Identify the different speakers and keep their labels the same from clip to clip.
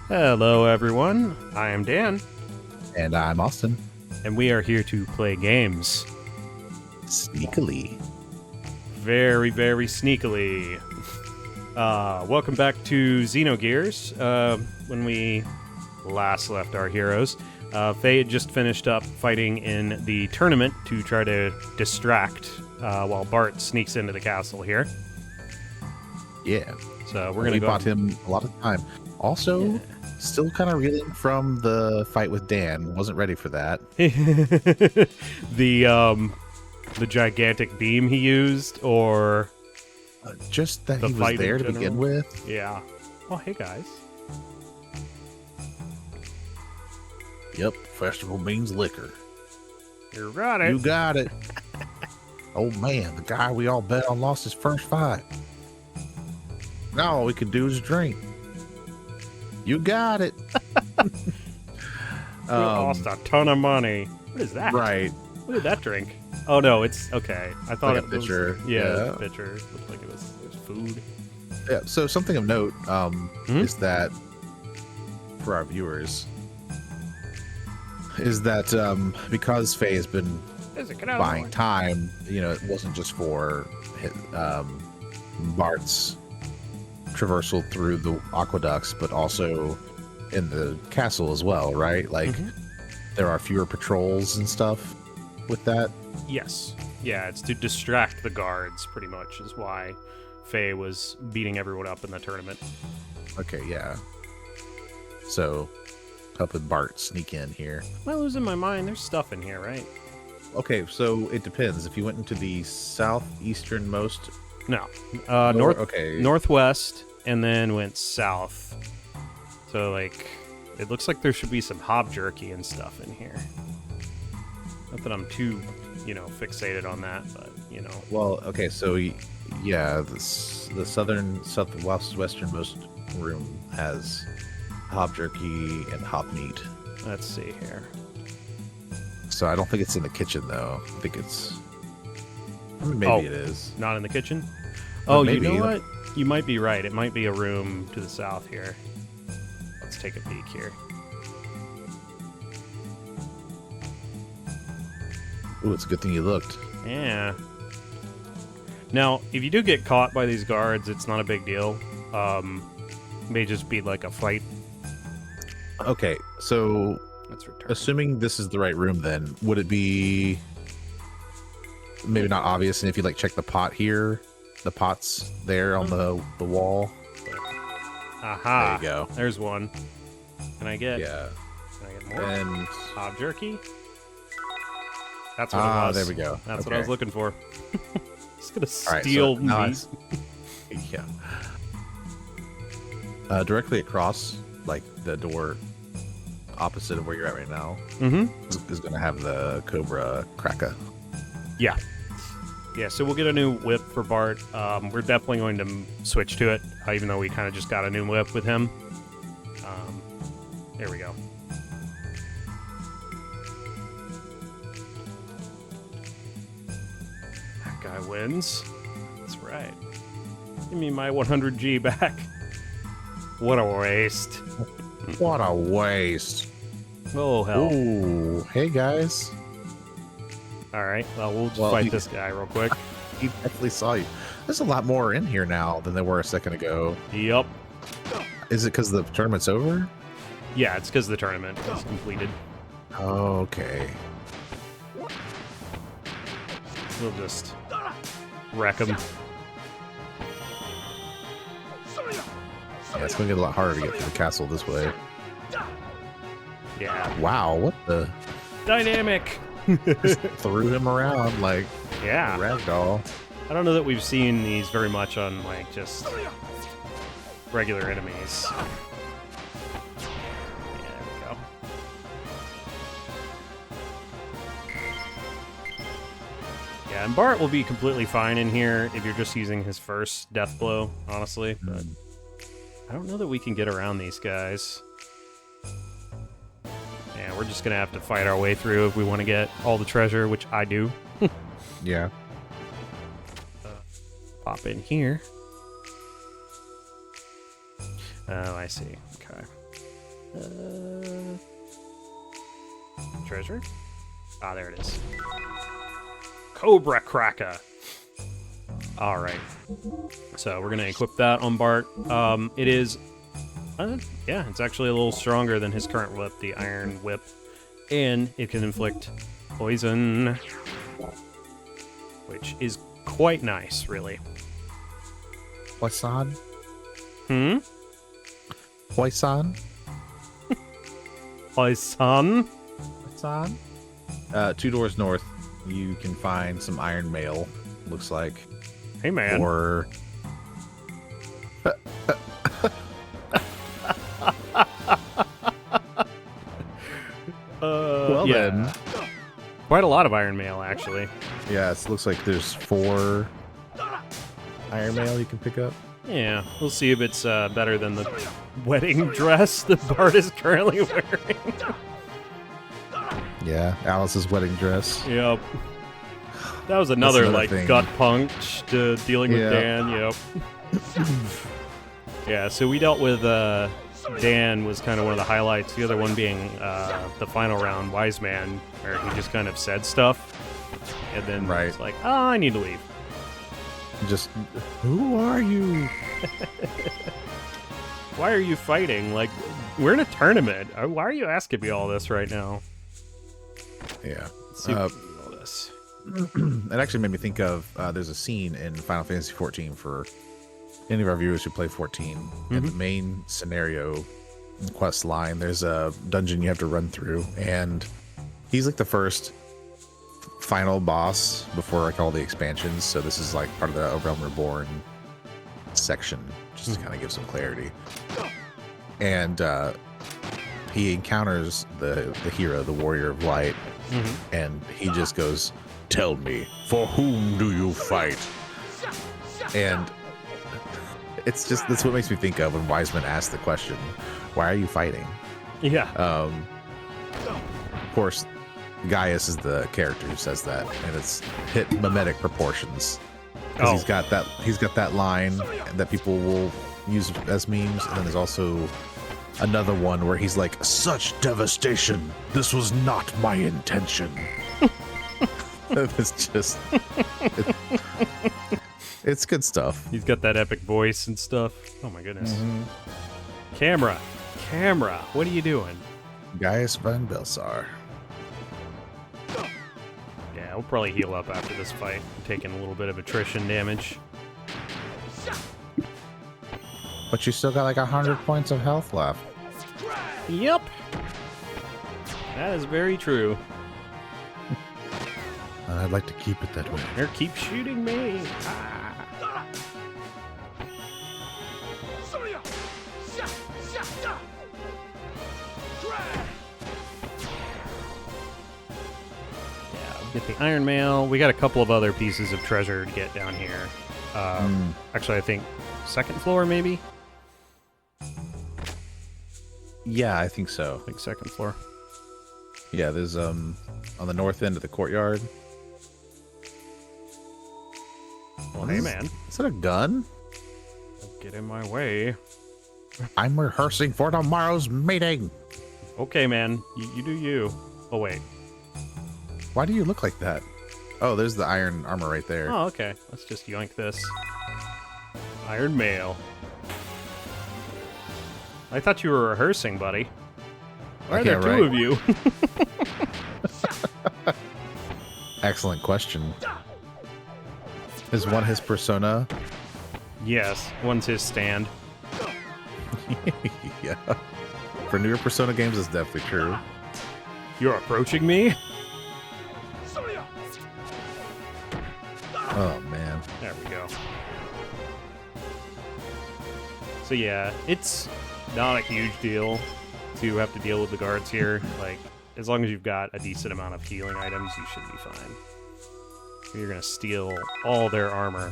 Speaker 1: Hello, everyone. I am Dan,
Speaker 2: And I'm Austin.
Speaker 1: and we are here to play games.
Speaker 2: Sneakily.
Speaker 1: Very, very sneakily. Welcome back to Xenogears. When we last left our heroes, Faye had just finished up fighting in the tournament to try to distract while Bart sneaks into the castle here.
Speaker 2: Yeah.
Speaker 1: So we're gonna go.
Speaker 2: bought him a lot of time. Also, still kind of reeling from the fight with Dan. Wasn't ready for that.
Speaker 1: the gigantic beam he used, or
Speaker 2: Just that
Speaker 1: The
Speaker 2: he was
Speaker 1: fight in
Speaker 2: there to
Speaker 1: general?
Speaker 2: begin with.
Speaker 1: yeah. Oh, hey guys.
Speaker 2: Yep. Festival means liquor.
Speaker 1: You got it.
Speaker 2: You got it. Oh man, the guy we all bet on lost his first fight. Now all we can do is drink. You got it.
Speaker 1: We lost a ton of money. What is that?
Speaker 2: Right.
Speaker 1: What did that drink? Oh no, it's okay. I thought
Speaker 2: Like
Speaker 1: it
Speaker 2: a pitcher.
Speaker 1: was. Yeah, it was
Speaker 2: Yeah.
Speaker 1: a pitcher. Looked like it was food.
Speaker 2: Yeah. So something of note is that for our viewers is that because Faye has been buying time, it wasn't just for Bart's traversal through the aqueducts, but also in the castle as well, right? Like there are fewer patrols and stuff with that.
Speaker 1: Yes. Yeah, it's to distract the guards, pretty much, is why Faye was beating everyone up in the tournament.
Speaker 2: Okay, yeah. So helping Bart sneak in here.
Speaker 1: Am I losing my mind? There's stuff in here, right?
Speaker 2: Okay, so it depends. If you went into the southeasternmost,
Speaker 1: No.
Speaker 2: okay,
Speaker 1: Northwest, and then went south. So, like, it looks like there should be some hob jerky and stuff in here. Not that I'm too, fixated on that, but,
Speaker 2: well, okay, so yeah, the southwesternmost room has hob jerky and hob meat.
Speaker 1: Let's see here.
Speaker 2: So I don't think it's in the kitchen though. I think it's maybe it is.
Speaker 1: Not in the kitchen?
Speaker 2: But
Speaker 1: Oh,
Speaker 2: maybe.
Speaker 1: you know what? You might be right. It might be a room to the south here. Let's take a peek here.
Speaker 2: Ooh, it's a good thing you looked.
Speaker 1: Yeah. Now, if you do get caught by these guards, it's not a big deal. May just be like a fight.
Speaker 2: Okay, so
Speaker 1: Let's return.
Speaker 2: assuming this is the right room, then would it be maybe not obvious? And if you check the pot here, the pot's there on the wall.
Speaker 1: Aha.
Speaker 2: There you go.
Speaker 1: There's one. Can I get?
Speaker 2: Yeah,
Speaker 1: Can I get more?
Speaker 2: and
Speaker 1: Hob jerky. That's what it was.
Speaker 2: there we go.
Speaker 1: That's what I was looking for. Just gonna
Speaker 2: All right,
Speaker 1: steal
Speaker 2: so now
Speaker 1: meat.
Speaker 2: yeah. Directly across, the door opposite of where you're at right now, is going to have the Cobra Cracker.
Speaker 1: Yeah. Yeah, so we'll get a new whip for Bart. We're definitely going to switch to it, even though we kind of just got a new whip with him. There we go. That guy wins. That's right. Give me my 100G back. What a waste.
Speaker 2: What a waste.
Speaker 1: Oh, hell.
Speaker 2: Ooh, hey guys.
Speaker 1: All right, well, we'll just fight this guy real quick.
Speaker 2: He definitely saw you. There's a lot more in here now than there were a second ago.
Speaker 1: Yep.
Speaker 2: Is it because the tournament's over?
Speaker 1: Yeah, it's because the tournament is completed.
Speaker 2: Okay.
Speaker 1: We'll just wreck him.
Speaker 2: Yeah, it's going to get a lot harder to get to the castle this way.
Speaker 1: Yeah.
Speaker 2: Wow, what the?
Speaker 1: Dynamic!
Speaker 2: Just threw him around like
Speaker 1: Yeah.
Speaker 2: a ragdoll.
Speaker 1: I don't know that we've seen these very much on, just regular enemies. Yeah, there we go. Yeah, and Bart will be completely fine in here if you're just using his first death blow, honestly. But I don't know that we can get around these guys. Yeah, we're just going to have to fight our way through if we want to get all the treasure, which I do.
Speaker 2: Yeah.
Speaker 1: Pop in here. Oh, I see. Okay. Treasure? Ah, there it is. Cobra Cracker. All right. So we're gonna equip that on Bart. It is, yeah, it's actually a little stronger than his current whip, the Iron Whip, and it can inflict poison, which is quite nice, really.
Speaker 2: Poison?
Speaker 1: Poison?
Speaker 2: Poison? Poison? 2 doors north, you can find some iron mail, looks like.
Speaker 1: Hey, man.
Speaker 2: Or... well,
Speaker 1: yeah.
Speaker 2: then.
Speaker 1: Quite a lot of iron mail, actually.
Speaker 2: Yeah, it looks like there's 4 iron mail you can pick up.
Speaker 1: Yeah, we'll see if it's better than the wedding dress that Bart is currently wearing.
Speaker 2: Yeah, Alice's wedding dress.
Speaker 1: Yep. That was another like,
Speaker 2: thing.
Speaker 1: gut punch to dealing with Dan, yep. Yeah, so we dealt with Dan was kind of one of the highlights, the other one being the final round, Wise Man, where he just kind of said stuff, and then it's like, oh, I need to leave.
Speaker 2: Just, who are you?
Speaker 1: Why are you fighting? Like, we're in a tournament. Why are you asking me all this right now?
Speaker 2: Yeah.
Speaker 1: Let's see if we can do all this.
Speaker 2: It actually made me think of, there's a scene in Final Fantasy XIV for any of our viewers who play 14. In the main scenario quest line, there's a dungeon you have to run through, and he's like the first final boss before like all the expansions, so this is like part of the Realm Reborn section, just to kind of give some clarity. And he encounters the hero, the Warrior of Light, and he just goes, "Tell me, for whom do you fight?" And it's just, that's what makes me think of when Wiseman asks the question, why are you fighting?
Speaker 1: Yeah.
Speaker 2: Of course, Gaius is the character who says that, and it's hit mimetic proportions. Because he's got that line that people will use as memes, and then there's also another one where he's like, "Such devastation! This was not my intention." It's just, it's good stuff.
Speaker 1: He's got that epic voice and stuff. Oh my goodness. Camera, what are you doing?
Speaker 2: Gaius Van Belsar.
Speaker 1: Yeah, we'll probably heal up after this fight. I'm taking a little bit of attrition damage.
Speaker 2: But you still got like 100 points of health left.
Speaker 1: Yep. That is very true.
Speaker 2: I'd like to keep it that way.
Speaker 1: Or keep shooting me. Get the Iron Mail. We got a couple of other pieces of treasure to get down here. Actually, I think second floor, maybe?
Speaker 2: Yeah, I think so.
Speaker 1: I think second floor.
Speaker 2: Yeah, there's on the north end of the courtyard.
Speaker 1: Well, hey, man.
Speaker 2: Is that a gun?
Speaker 1: Don't get in my way.
Speaker 2: I'm rehearsing for tomorrow's meeting.
Speaker 1: Okay, man. You do you. Oh, wait.
Speaker 2: Why do you look like that? Oh, there's the iron armor right there.
Speaker 1: Oh, okay. Let's just yoink this. Iron Mail. I thought you were rehearsing, buddy. Why are there two of you?
Speaker 2: Excellent question. Is one his persona?
Speaker 1: Yes, one's his stand.
Speaker 2: Yeah. For newer Persona games, it's definitely true.
Speaker 1: You're approaching me?
Speaker 2: Oh, man.
Speaker 1: There we go. So yeah, it's not a huge deal to have to deal with the guards here. Like, as long as you've got a decent amount of healing items, you should be fine. You're gonna steal all their armor.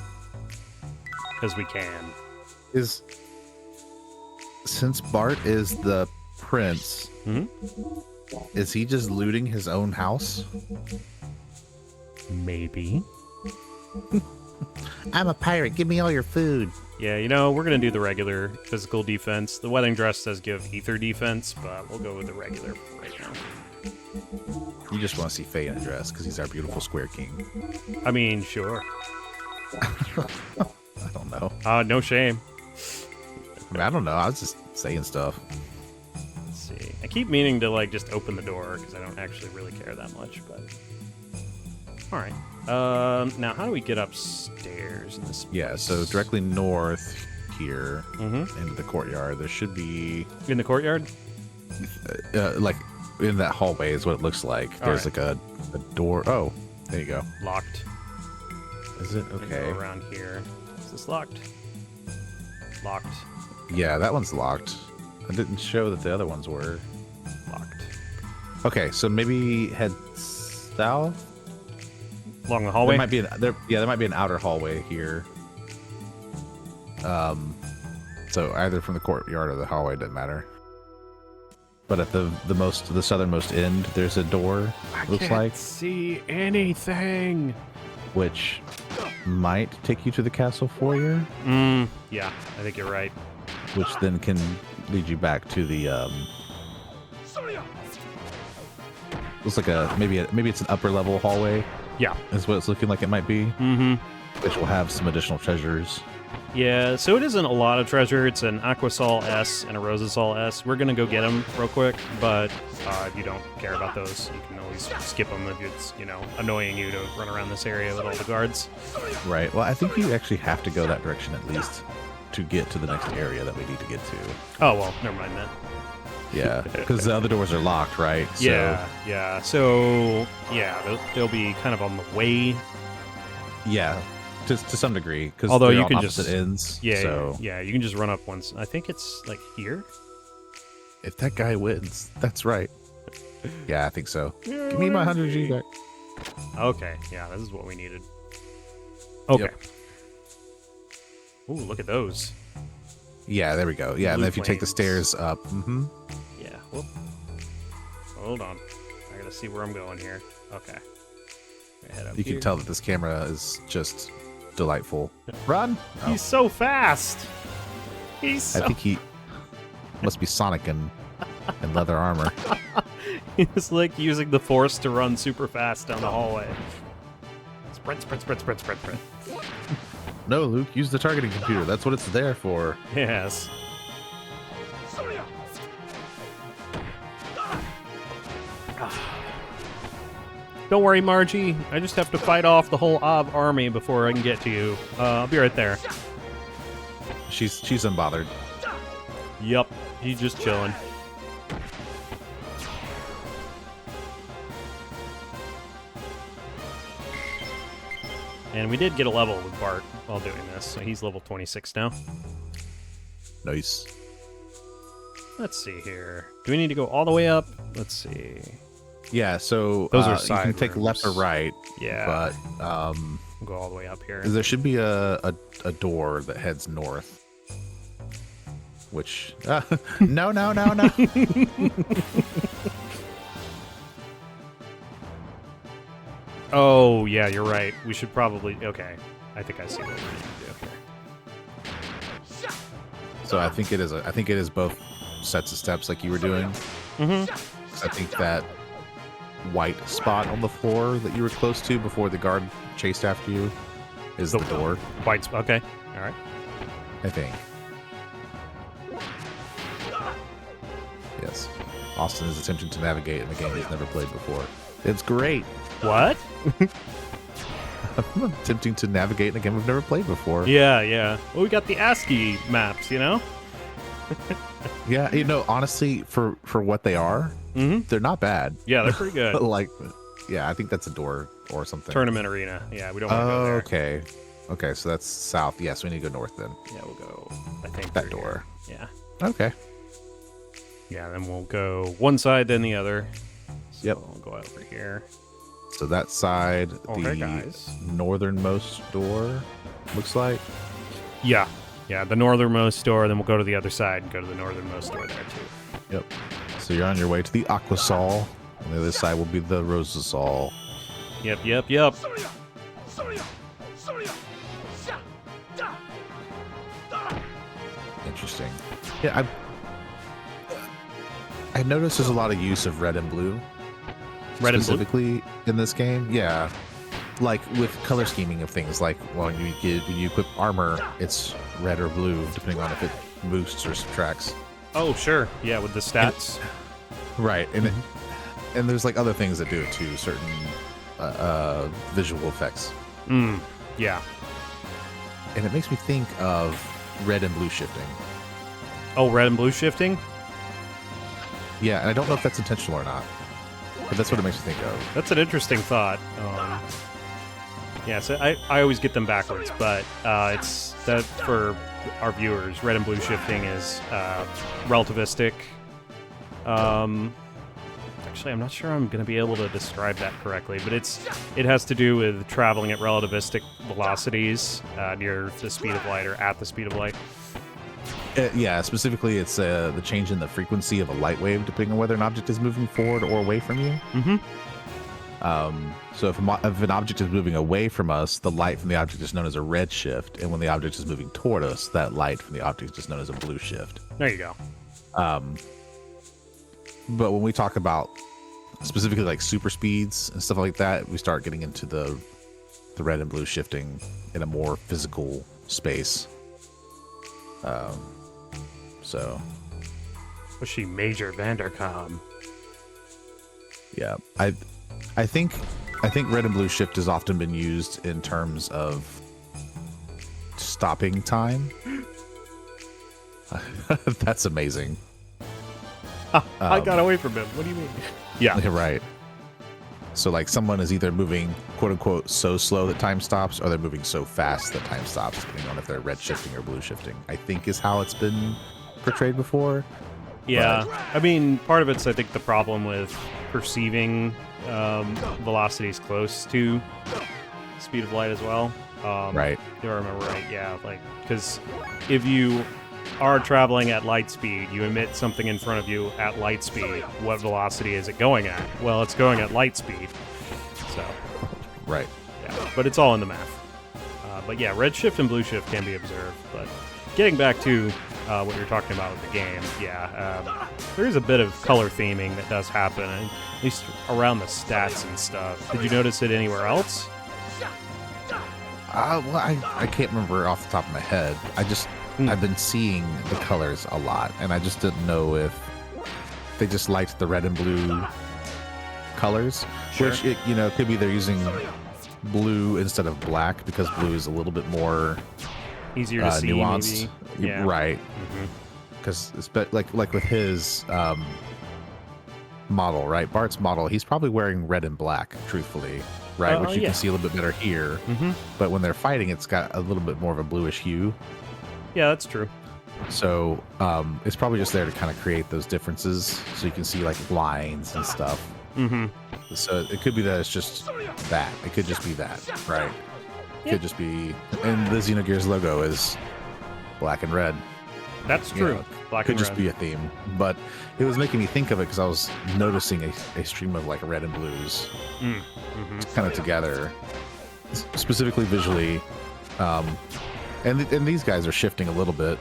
Speaker 1: Because we can.
Speaker 2: Since Bart is the prince, is he just looting his own house?
Speaker 1: Maybe.
Speaker 2: I'm a pirate. Give me all your food.
Speaker 1: Yeah, you know, we're going to do the regular physical defense. The wedding dress does give ether defense, but we'll go with the regular right now.
Speaker 2: You just want to see Faye in a dress because he's our beautiful square king.
Speaker 1: I mean, sure.
Speaker 2: I don't know.
Speaker 1: No shame.
Speaker 2: I mean, I don't know. I was just saying stuff.
Speaker 1: Let's see. I keep meaning to, like, just open the door because I don't actually really care that much, but... All right. Now, how do we get upstairs in this place?
Speaker 2: Yeah, so directly north here into the courtyard, there should be...
Speaker 1: In the courtyard?
Speaker 2: Like, in that hallway is what it looks like. There's like a door. Oh, there you go.
Speaker 1: Locked.
Speaker 2: Is it? Okay.
Speaker 1: Go around here. Is this locked? Locked.
Speaker 2: Yeah, that one's locked. I didn't show that the other ones were.
Speaker 1: Locked.
Speaker 2: Okay, so maybe head south?
Speaker 1: Along the hallway?
Speaker 2: There might be an outer hallway here. So either from the courtyard or the hallway, doesn't matter. But at the southernmost end, there's a door. Looks like.
Speaker 1: See anything.
Speaker 2: Which might take you to the castle foyer.
Speaker 1: Yeah, I think you're right.
Speaker 2: Which then can lead you back to the. Looks like maybe it's an upper level hallway.
Speaker 1: Yeah,
Speaker 2: is what it's looking like it might be. Which will have some additional treasures.
Speaker 1: Yeah, so it isn't a lot of treasure. It's an Aquasol S and a Rosasol S. We're going to go get them real quick, but if you don't care about those, you can always skip them if it's, you know, annoying you to run around this area with all the guards.
Speaker 2: Right. Well, I think you actually have to go that direction at least to get to the next area that we need to get to.
Speaker 1: Oh, well, never mind that.
Speaker 2: Yeah, because the other doors are locked, right? So...
Speaker 1: Yeah. So, yeah, they'll be kind of on the way.
Speaker 2: Yeah. To some degree, because
Speaker 1: although you
Speaker 2: on
Speaker 1: can
Speaker 2: opposite
Speaker 1: just
Speaker 2: ends.
Speaker 1: Yeah,
Speaker 2: so.
Speaker 1: Yeah, you can just run up once. I think it's like here.
Speaker 2: If that guy wins, that's right. Yeah, I think so. Give me my 100 G back.
Speaker 1: Okay, yeah, this is what we needed. Okay. Yep. Ooh, look at those.
Speaker 2: Yeah, there we go. Yeah, and then if you take the stairs up.
Speaker 1: Yeah. Whoop. Hold on. I gotta see where I'm going here. Okay. Head up
Speaker 2: you
Speaker 1: here.
Speaker 2: can tell that this camera is just delightful. Run!
Speaker 1: Oh. He's so fast. I
Speaker 2: think he must be Sonic in leather armor.
Speaker 1: He's like using the Force to run super fast down the hallway. Sprint.
Speaker 2: No, Luke, use the targeting computer. That's what it's there for.
Speaker 1: Yes. Don't worry, Margie. I just have to fight off the whole Ob army before I can get to you. I'll be right there.
Speaker 2: She's unbothered.
Speaker 1: Yup. He's just chilling. And we did get a level with Bart while doing this, so he's level 26 now.
Speaker 2: Nice.
Speaker 1: Let's see here. Do we need to go all the way up? Let's see.
Speaker 2: Yeah, so
Speaker 1: those are side
Speaker 2: you can take
Speaker 1: rooms.
Speaker 2: left or right.
Speaker 1: Yeah.
Speaker 2: But
Speaker 1: we'll go all the way up here.
Speaker 2: There should be a door that heads north. Which no.
Speaker 1: Oh, yeah, you're right. We should probably... Okay. I think I see what we need to do here.
Speaker 2: So I think it is both sets of steps like you were doing. I think that white spot on the floor that you were close to before the guard chased after you is the door.
Speaker 1: White spot. Okay. All right.
Speaker 2: I think. Yes. Austin is attempting to navigate in a game he's never played before. It's great.
Speaker 1: What?
Speaker 2: I'm attempting to navigate in a game I've never played before.
Speaker 1: Yeah. Well, we got the ASCII maps, you know?
Speaker 2: Yeah, honestly, for what they are, they're not bad.
Speaker 1: Yeah, they're pretty good.
Speaker 2: Yeah, I think that's a door or something.
Speaker 1: Tournament arena. Yeah, we don't want to go there.
Speaker 2: Okay, so that's south. Yes, we need to go north then.
Speaker 1: Yeah, we'll go, I think,
Speaker 2: that door.
Speaker 1: Here.
Speaker 2: Yeah. Okay.
Speaker 1: Yeah, then we'll go one side, then the other. So
Speaker 2: yep.
Speaker 1: We'll go over here.
Speaker 2: So that side, the northernmost door, looks like.
Speaker 1: Yeah, the northernmost door, then we'll go to the other side and go to the northernmost door there, too.
Speaker 2: Yep. So you're on your way to the Aquasol, and the other side will be the Rosasol.
Speaker 1: Yep.
Speaker 2: Yeah, I noticed there's a lot of use of red and blue.
Speaker 1: Red and blue?
Speaker 2: Specifically in this game, yeah. Like with color scheming of things, like when you equip armor, it's red or blue, depending on if it boosts or subtracts.
Speaker 1: Oh, sure. Yeah, with the stats.
Speaker 2: Right, and and there's like other things that do it too, certain visual effects.
Speaker 1: Yeah.
Speaker 2: And it makes me think of red and blue shifting.
Speaker 1: Oh, red and blue shifting?
Speaker 2: Yeah, and I don't know if that's intentional or not, but that's what it makes me think of.
Speaker 1: That's an interesting thought. Yeah, so I always get them backwards, but it's that for our viewers. Red and blue shifting is relativistic. Actually, I'm not sure I'm going to be able to describe that correctly, but it has to do with traveling at relativistic velocities near the speed of light or at the speed of light.
Speaker 2: Yeah, specifically, it's the change in the frequency of a light wave, depending on whether an object is moving forward or away from you. So if an object is moving away from us, the light from the object is known as a red shift, and when the object is moving toward us, that light from the object is just known as a blue shift.
Speaker 1: There you go.
Speaker 2: But when we talk about specifically like super speeds and stuff like that, we start getting into the red and blue shifting in a more physical space. So
Speaker 1: Was she Major Vanderkam?
Speaker 2: yeah, I think red and blue shift has often been used in terms of stopping time. That's amazing.
Speaker 1: I got away from him. What do you mean? Yeah.
Speaker 2: Right. So like someone is either moving quote unquote so slow that time stops, or they're moving so fast that time stops, depending on if they're red shifting or blue shifting, I think is how it's been portrayed before.
Speaker 1: Yeah. I mean, part of it's, I think, the problem with perceiving velocities close to speed of light as well.
Speaker 2: Right.
Speaker 1: Do I remember right? Yeah. Like, because if you are traveling at light speed, you emit something in front of you at light speed. What velocity is it going at? Well, it's going at light speed. So.
Speaker 2: Right.
Speaker 1: Yeah. But it's all in the math. But yeah, red shift and blue shift can be observed. But getting back to what you're talking about with the game, yeah, there is a bit of color theming that does happen, at least around the stats and stuff. Did you notice it anywhere else?
Speaker 2: Well, I can't remember off the top of my head. I've been seeing the colors a lot, and I just didn't know if they just liked the red and blue colors.
Speaker 1: Sure.
Speaker 2: Which, it could be they're using blue instead of black, because blue is a little bit more
Speaker 1: Easier to see,
Speaker 2: nuanced.
Speaker 1: maybe? Yeah.
Speaker 2: Right. Because like with his model, right? Bart's model, he's probably wearing red and black, truthfully, right? Which you can see a little bit better here. But when they're fighting, it's got a little bit more of a bluish hue.
Speaker 1: Yeah, that's true.
Speaker 2: So it's probably just there to kind of create those differences, so you can see like lines and stuff. So it could be that it's just that. It could just be that, right? It could just be, and the Xenogears logo is black and red.
Speaker 1: That's true. Black
Speaker 2: could
Speaker 1: and
Speaker 2: just
Speaker 1: red.
Speaker 2: be a theme, but it was making me think of it because I was noticing a stream of like red and blues kind of together, specifically visually. And these guys are shifting a little bit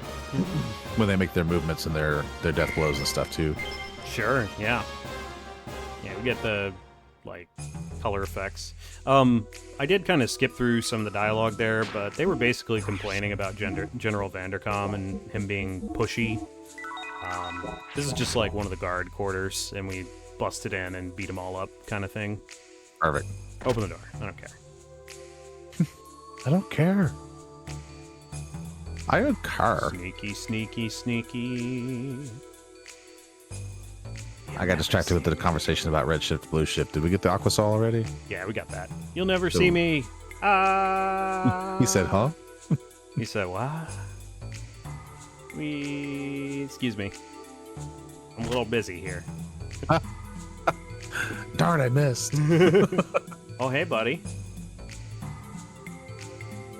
Speaker 2: when they make their movements and their death blows and stuff too.
Speaker 1: Sure, yeah. Yeah, we get the, like, color effects. I did kind of skip through some of the dialogue there, but they were basically complaining about General Vanderkam and him being pushy. This is just like one of the guard quarters, and we busted in and beat them all up kind of thing.
Speaker 2: Perfect.
Speaker 1: Open the door. I don't care.
Speaker 2: I don't care. I don't care.
Speaker 1: Sneaky, sneaky, sneaky.
Speaker 2: I got distracted with the conversation about red shift, blue shift. Did we get the Aquasol already?
Speaker 1: Yeah, we got that. You'll never see me.
Speaker 2: He said, huh?
Speaker 1: He said, what? Excuse me. I'm a little busy here.
Speaker 2: Darn, I missed.
Speaker 1: Oh, hey, buddy.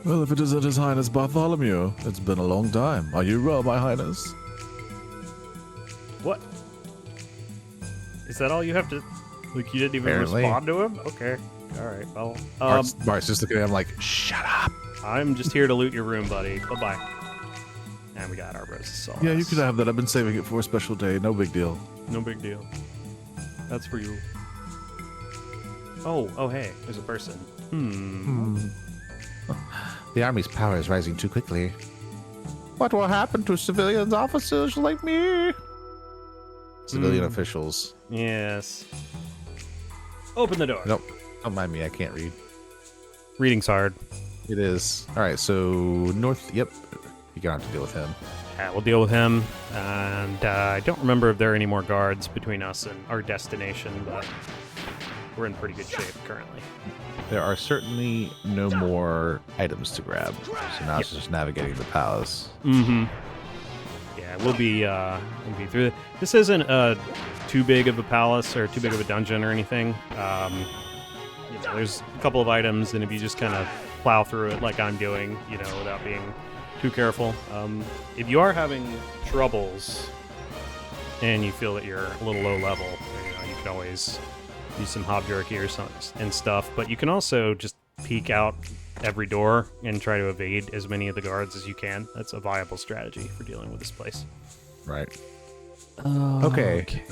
Speaker 3: Well, if it isn't His Highness Bartholomew, it's been a long time. Are you well, my Highness?
Speaker 1: What? Is that all you have to... Like, you didn't even
Speaker 2: Apparently.
Speaker 1: respond to him? Okay. All right, well...
Speaker 2: Bart's just looking at him like, shut up.
Speaker 1: I'm just here to loot your room, buddy. Bye-bye. Nah. And we got our roses sauce.
Speaker 3: Yeah, you could have that. I've been saving it for a special day. No big deal.
Speaker 1: No big deal. That's for you. Oh, hey, there's a person.
Speaker 2: The army's power is rising too quickly. What will happen to civilian officers like me? Civilian officials.
Speaker 1: Yes. Open the door.
Speaker 2: Nope. Don't mind me. I can't read.
Speaker 1: Reading's hard.
Speaker 2: It is. All right. So north. Yep. You're gonna have to deal with him.
Speaker 1: Yeah, we'll deal with him. And I don't remember if there are any more guards between us and our destination, but we're in pretty good shape currently.
Speaker 2: There are certainly no more items to grab. So now it's just navigating the palace.
Speaker 1: Yeah, we'll be through. This isn't too big of a palace or too big of a dungeon or anything. There's a couple of items, and if you just kind of plow through it like I'm doing, without being too careful. If you are having troubles and you feel that you're a little low level, you can always use some hob jerky or something and stuff. But you can also just peek out every door and try to evade as many of the guards as you can. That's a viable strategy for dealing with this place.
Speaker 2: Right. Okay.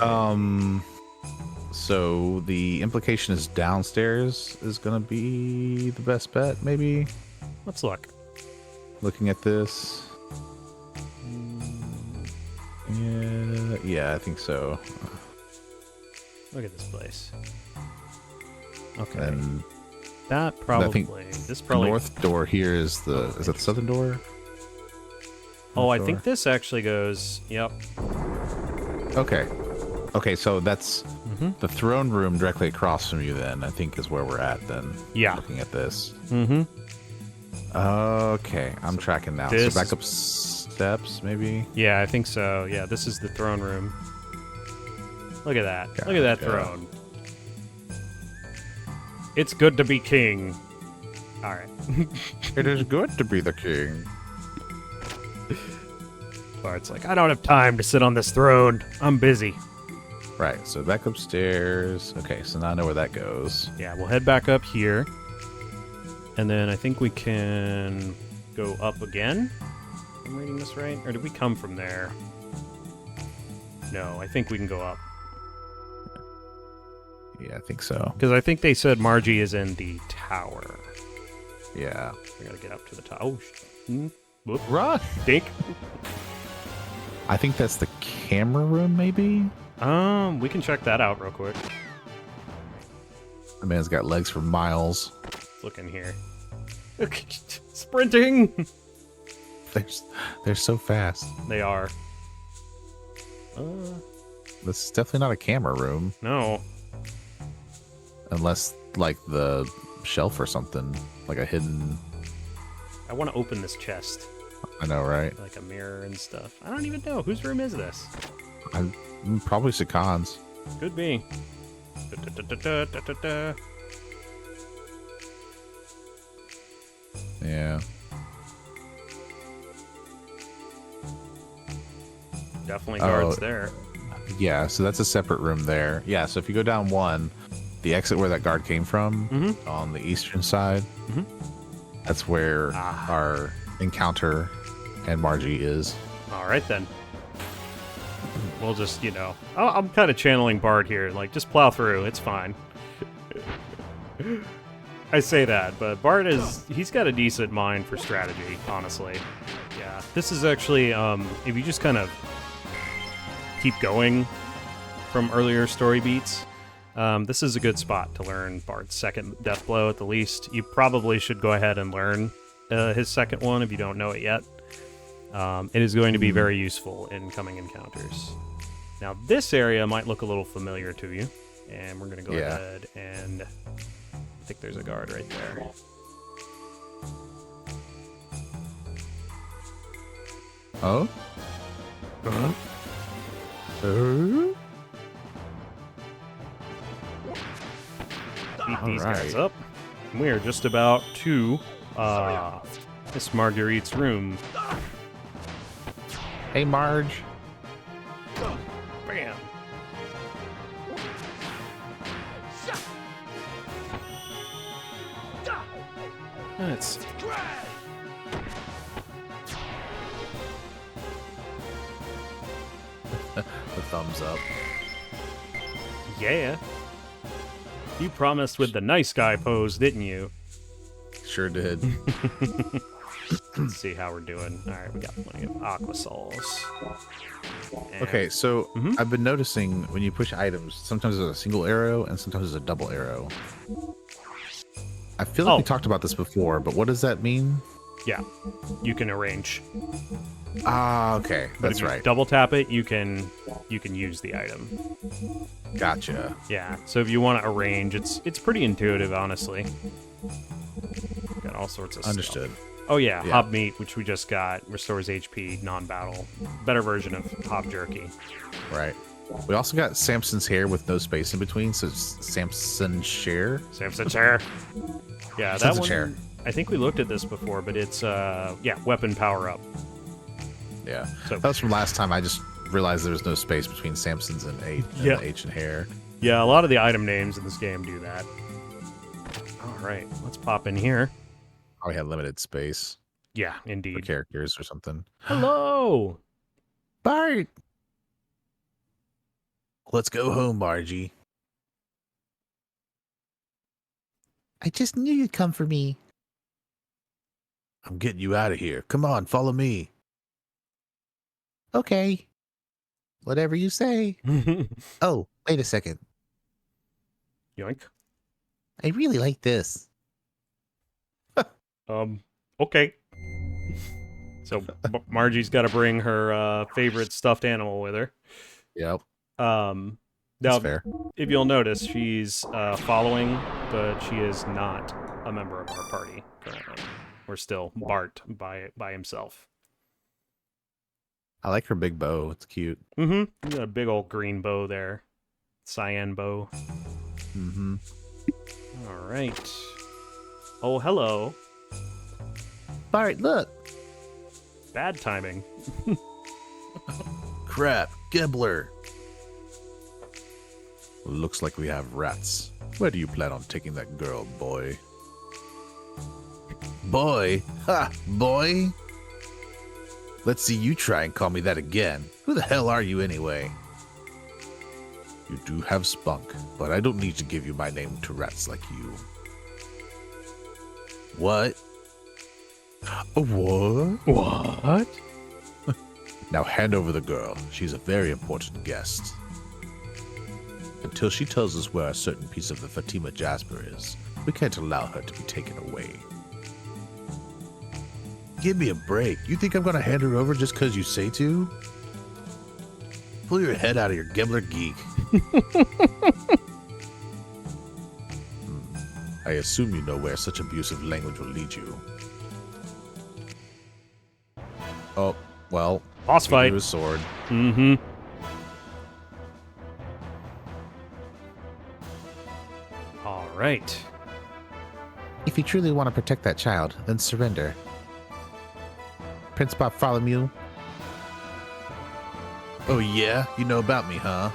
Speaker 2: So the implication is downstairs is going to be the best bet, maybe?
Speaker 1: Let's look.
Speaker 2: Looking at this. Yeah, I think so.
Speaker 1: Look at this place. Okay.
Speaker 2: And
Speaker 1: that probably. This probably.
Speaker 2: The north door here is that the southern door?
Speaker 1: Oh, I think this actually goes. Yep.
Speaker 2: Okay, so that's the throne room directly across from you. Then I think is where we're at. Then.
Speaker 1: Yeah.
Speaker 2: Looking at this.
Speaker 1: Mm-hmm.
Speaker 2: Okay, I'm tracking now. So back up steps, maybe.
Speaker 1: Yeah, I think so. Yeah, this is the throne room. Look at that. Look at that throne. It's good to be king. All right.
Speaker 2: It is good to be the king.
Speaker 1: Bart's like, I don't have time to sit on this throne. I'm busy.
Speaker 2: Right, so back upstairs. Okay, so now I know where that goes.
Speaker 1: Yeah, we'll head back up here. And then I think we can go up again. Am I reading this right? Or did we come from there? No, I think we can go up.
Speaker 2: Yeah, I think so.
Speaker 1: Because I think they said Margie is in the tower.
Speaker 2: Yeah.
Speaker 1: We gotta get up to the top. Oh, whoop.
Speaker 2: Run!
Speaker 1: Dink.
Speaker 2: I think that's the camera room, maybe?
Speaker 1: We can check that out real quick.
Speaker 2: The man's got legs for miles.
Speaker 1: Let's look in here. Sprinting!
Speaker 2: They're so fast.
Speaker 1: They are.
Speaker 2: This is definitely not a camera room.
Speaker 1: No.
Speaker 2: Unless, like, the shelf or something. Like a hidden...
Speaker 1: I want to open this chest.
Speaker 2: I know, right?
Speaker 1: Like a mirror and stuff. I don't even know. Whose room is this?
Speaker 2: Probably Sakan's.
Speaker 1: Could be.
Speaker 2: Yeah.
Speaker 1: Definitely guards there.
Speaker 2: Yeah, so that's a separate room there. Yeah, so if you go down one, the exit where that guard came from on the eastern side, that's where our encounter and Margie is.
Speaker 1: All right, then. We'll just, I'm kind of channeling Bard here. Like, just plow through. It's fine. I say that, but Bard he's got a decent mind for strategy, honestly. Yeah. This is actually, if you just kind of keep going from earlier story beats, this is a good spot to learn Bard's second death blow at the least. You probably should go ahead and learn his second one if you don't know it yet. It is going to be very useful in coming encounters. Now, this area might look a little familiar to you, and we're going to go ahead and... I think there's a guard right there.
Speaker 2: Oh?
Speaker 1: Beat these guys up. We are just about to Miss Marguerite's room.
Speaker 2: Hey, Marge.
Speaker 1: Bam. Let's see.
Speaker 2: thumbs up.
Speaker 1: Yeah. You promised with the nice guy pose, didn't you?
Speaker 2: Sure did.
Speaker 1: Let's see how we're doing. All right, we got plenty of aqua souls. And-
Speaker 2: Okay, so I've been noticing when you push items, sometimes there's a single arrow and sometimes there's a double arrow. I feel like we talked about this before, but what does that mean?
Speaker 1: Yeah, you can arrange.
Speaker 2: Ah, okay,
Speaker 1: But
Speaker 2: that's
Speaker 1: if you
Speaker 2: right.
Speaker 1: double tap it, you can use the item.
Speaker 2: Gotcha.
Speaker 1: Yeah. So if you want to arrange, it's pretty intuitive, honestly. Got all sorts of
Speaker 2: Understood.
Speaker 1: stuff. Oh yeah, Hob Meat, which we just got, restores HP, non-battle. Better version of Hob Jerky.
Speaker 2: Right. We also got Samson's hair with no space in between, so it's Samson's share.
Speaker 1: Samson's chair. Yeah, that
Speaker 2: Samson's
Speaker 1: one.
Speaker 2: chair.
Speaker 1: I think we looked at this before, but it's weapon power up.
Speaker 2: Yeah.
Speaker 1: So-
Speaker 2: That was from last time. I just realized there was no space between Samson's and H and hair.
Speaker 1: Yeah, a lot of the item names in this game do that. All right, let's pop in here.
Speaker 2: Probably had limited space
Speaker 1: Yeah,
Speaker 2: for
Speaker 1: indeed.
Speaker 2: characters or something.
Speaker 1: Hello.
Speaker 2: Bart! Let's go home, Margie. I just knew you'd come for me. I'm getting you out of here. Come on, follow me. Okay. Whatever you say. Oh, wait a second.
Speaker 1: Yoink.
Speaker 2: I really like this.
Speaker 1: Okay. So Margie's got to bring her favorite stuffed animal with her.
Speaker 2: Yep.
Speaker 1: Now,
Speaker 2: That's fair.
Speaker 1: if you'll notice, she's following, but she is not a member of our party currently. We're still Bart by himself.
Speaker 2: I like her big bow. It's cute.
Speaker 1: Mm-hmm. Got a big old green bow there. Cyan bow.
Speaker 2: Mm-hmm.
Speaker 1: All right. Oh, hello.
Speaker 2: Bart, look.
Speaker 1: Bad timing.
Speaker 2: Crap. Gebler. Looks like we have rats. Where do you plan on taking that girl, boy? Boy? Ha! Boy? Let's see you try and call me that again. Who the hell are you anyway? You do have spunk, but I don't need to give you my name to rats like you. What? What?
Speaker 1: What?
Speaker 2: Now hand over the girl. She's a very important guest. Until she tells us where a certain piece of the Fatima Jasper is, we can't allow her to be taken away. Give me a break. You think I'm going to hand her over just because you say to? Pull your head out of your Gebler Geek. I assume you know where such abusive language will lead you. Oh, well.
Speaker 1: Boss fight.
Speaker 2: His sword.
Speaker 1: Mm-hmm. All right.
Speaker 2: If you truly want to protect that child, then surrender. Prince Bartholomew. Oh yeah? You know about me, huh?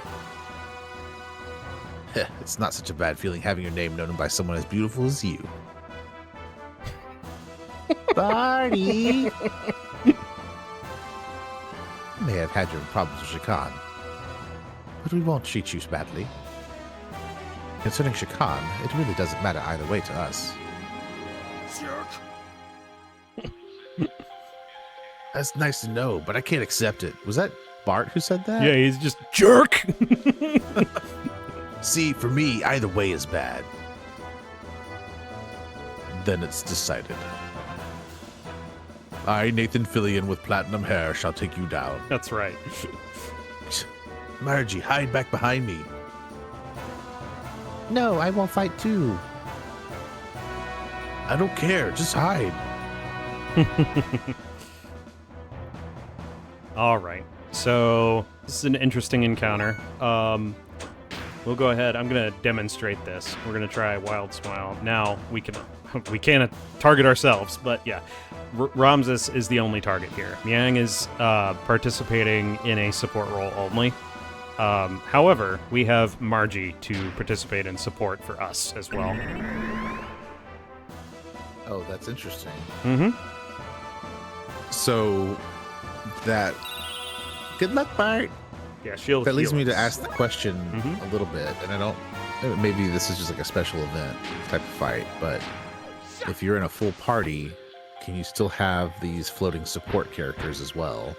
Speaker 2: Heh, it's not such a bad feeling having your name known by someone as beautiful as you. Barty! You may have had your problems with Shakan, but we won't treat you badly. Concerning Shakan, it really doesn't matter either way to us. That's nice to know, but I can't accept it. Was that Bart who said that?
Speaker 1: Yeah, he's just jerk.
Speaker 2: See, for me, either way is bad. Then it's decided. I, Nathan Fillion with platinum hair, shall take you down.
Speaker 1: That's right.
Speaker 2: Margie, hide back behind me. No, I won't fight too. I don't care, just hide.
Speaker 1: All right. So this is an interesting encounter. We'll go ahead. I'm gonna demonstrate this. We're gonna try Wild Smile. Now we can't target ourselves, but yeah, Ramsus is the only target here. Miang is participating in a support role only. However, we have Margie to participate in support for us as well.
Speaker 2: Oh, that's interesting.
Speaker 1: Mm-hmm.
Speaker 2: So, that... Good luck, Bart.
Speaker 1: Yeah, she'll
Speaker 2: That leads
Speaker 1: heal
Speaker 2: me to
Speaker 1: us.
Speaker 2: ask the question a little bit, and I don't. Maybe this is just like a special event type of fight, but if you're in a full party, can you still have these floating support characters as well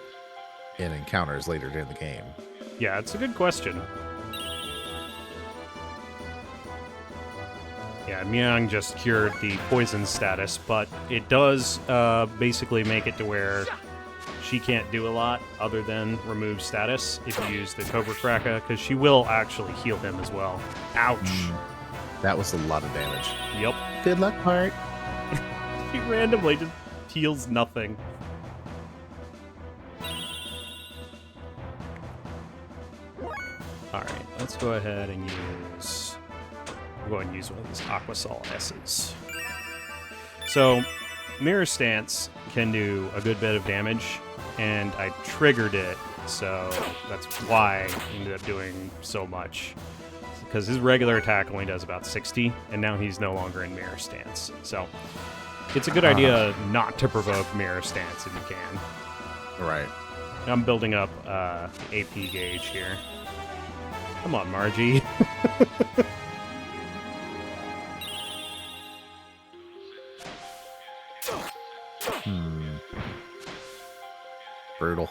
Speaker 2: in encounters later in the game?
Speaker 1: Yeah, it's a good question. Yeah, Myung just cured the poison status, but it does basically make it to where she can't do a lot other than remove status if you use the Cobra Kraka, because she will actually heal him as well. Ouch.
Speaker 2: That was a lot of damage.
Speaker 1: Yep.
Speaker 2: Good luck, Bart.
Speaker 1: He randomly just heals nothing. Alright, let's go ahead and use... I'll go ahead and use one of these Aquasol S's. So, Mirror Stance can do a good bit of damage, and I triggered it, so that's why I ended up doing so much. Because his regular attack only does about 60, and now he's no longer in Mirror Stance. So, it's a good idea not to provoke Mirror Stance if you can.
Speaker 2: Right.
Speaker 1: I'm building up AP gauge here. Come on, Margie.
Speaker 2: Brutal.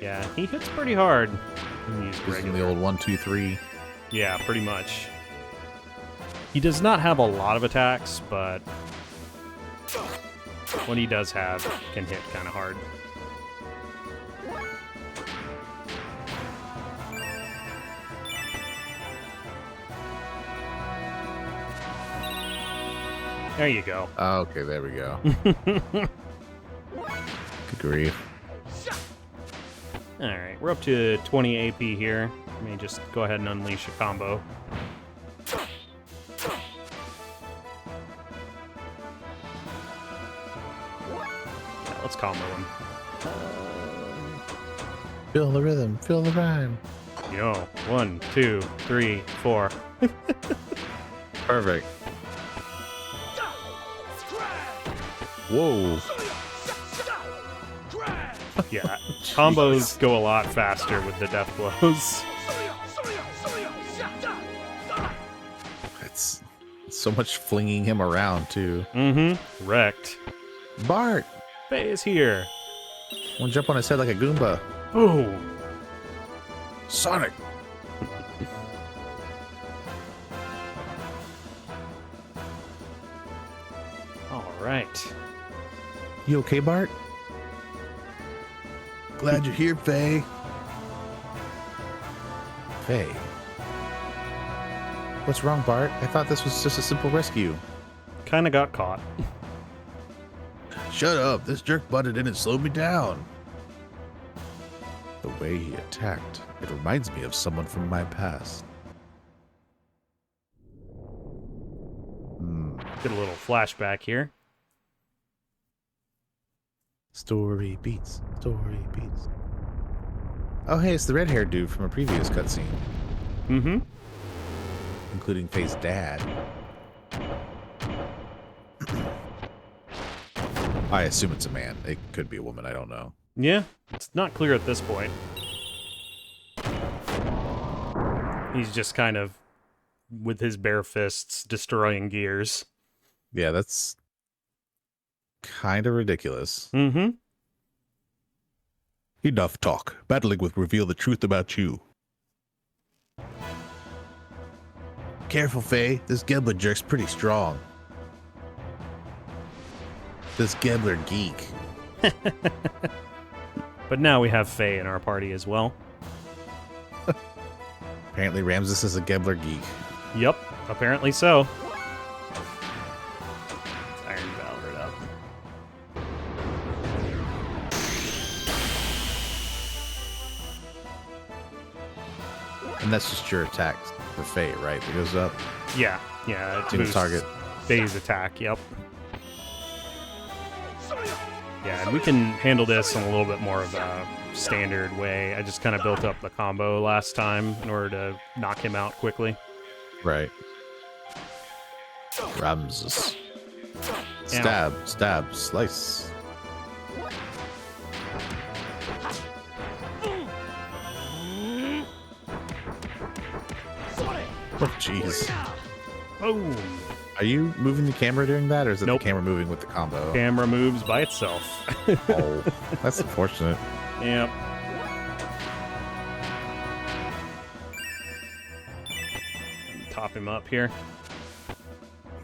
Speaker 1: Yeah, he hits pretty hard. He's
Speaker 2: Using
Speaker 1: regular.
Speaker 2: the old 1, 2, 3.
Speaker 1: Yeah, pretty much. He does not have a lot of attacks, but what he does have can hit kind of hard. There you go.
Speaker 2: Okay, there we go. Good grief.
Speaker 1: Alright, we're up to 20 AP here. Let me just go ahead and unleash a combo. Yeah, let's combo him.
Speaker 2: Feel the rhythm, feel the rhyme.
Speaker 1: You know, 1, 2, 3, 4.
Speaker 2: Perfect. Whoa.
Speaker 1: Yeah, combos go a lot faster with the death blows.
Speaker 2: It's so much flinging him around, too.
Speaker 1: Mm-hmm. Wrecked.
Speaker 2: Bart!
Speaker 1: Faye is here.
Speaker 2: Wanna jump on his head like a Goomba.
Speaker 1: Boom.
Speaker 2: Sonic!
Speaker 1: All right.
Speaker 2: You okay, Bart? Glad you're here, Faye. Faye. What's wrong, Bart? I thought this was just a simple rescue.
Speaker 1: Kind of got caught.
Speaker 2: Shut up. This jerk butted in and slowed me down. The way he attacked, it reminds me of someone from my past.
Speaker 1: Get a little flashback here.
Speaker 2: Story beats. Story beats. Oh, hey, it's the red-haired dude from a previous cutscene.
Speaker 1: Mm-hmm.
Speaker 2: Including Faye's dad. I assume it's a man. It could be a woman. I don't know.
Speaker 1: Yeah, it's not clear at this point. He's just kind of, with his bare fists, destroying gears.
Speaker 2: Yeah, that's kind of ridiculous.
Speaker 1: Mm-hmm.
Speaker 2: Enough talk. Battling will reveal the truth about you. Careful, Faye. This Gebler jerk's pretty strong. This Gebler geek.
Speaker 1: But now we have Faye in our party as well.
Speaker 2: Apparently Ramsus is a Gebler geek.
Speaker 1: Yep, apparently so. Let's Iron Valor it up.
Speaker 2: And that's just your attacks for Faye, right? It goes up.
Speaker 1: Yeah, it
Speaker 2: To the
Speaker 1: boosts
Speaker 2: target.
Speaker 1: Faye's attack, yep. Yeah, and we can handle this in a little bit more of a standard way. I just kind of built up the combo last time in order to knock him out quickly.
Speaker 2: Right. Ramsus. Stab, stab, slice. Oh, jeez.
Speaker 1: Boom.
Speaker 2: Are you moving the camera during that, or is it
Speaker 1: Nope.
Speaker 2: the camera moving with the combo?
Speaker 1: Camera moves by itself.
Speaker 2: Oh, that's unfortunate.
Speaker 1: Yep. Top him up here.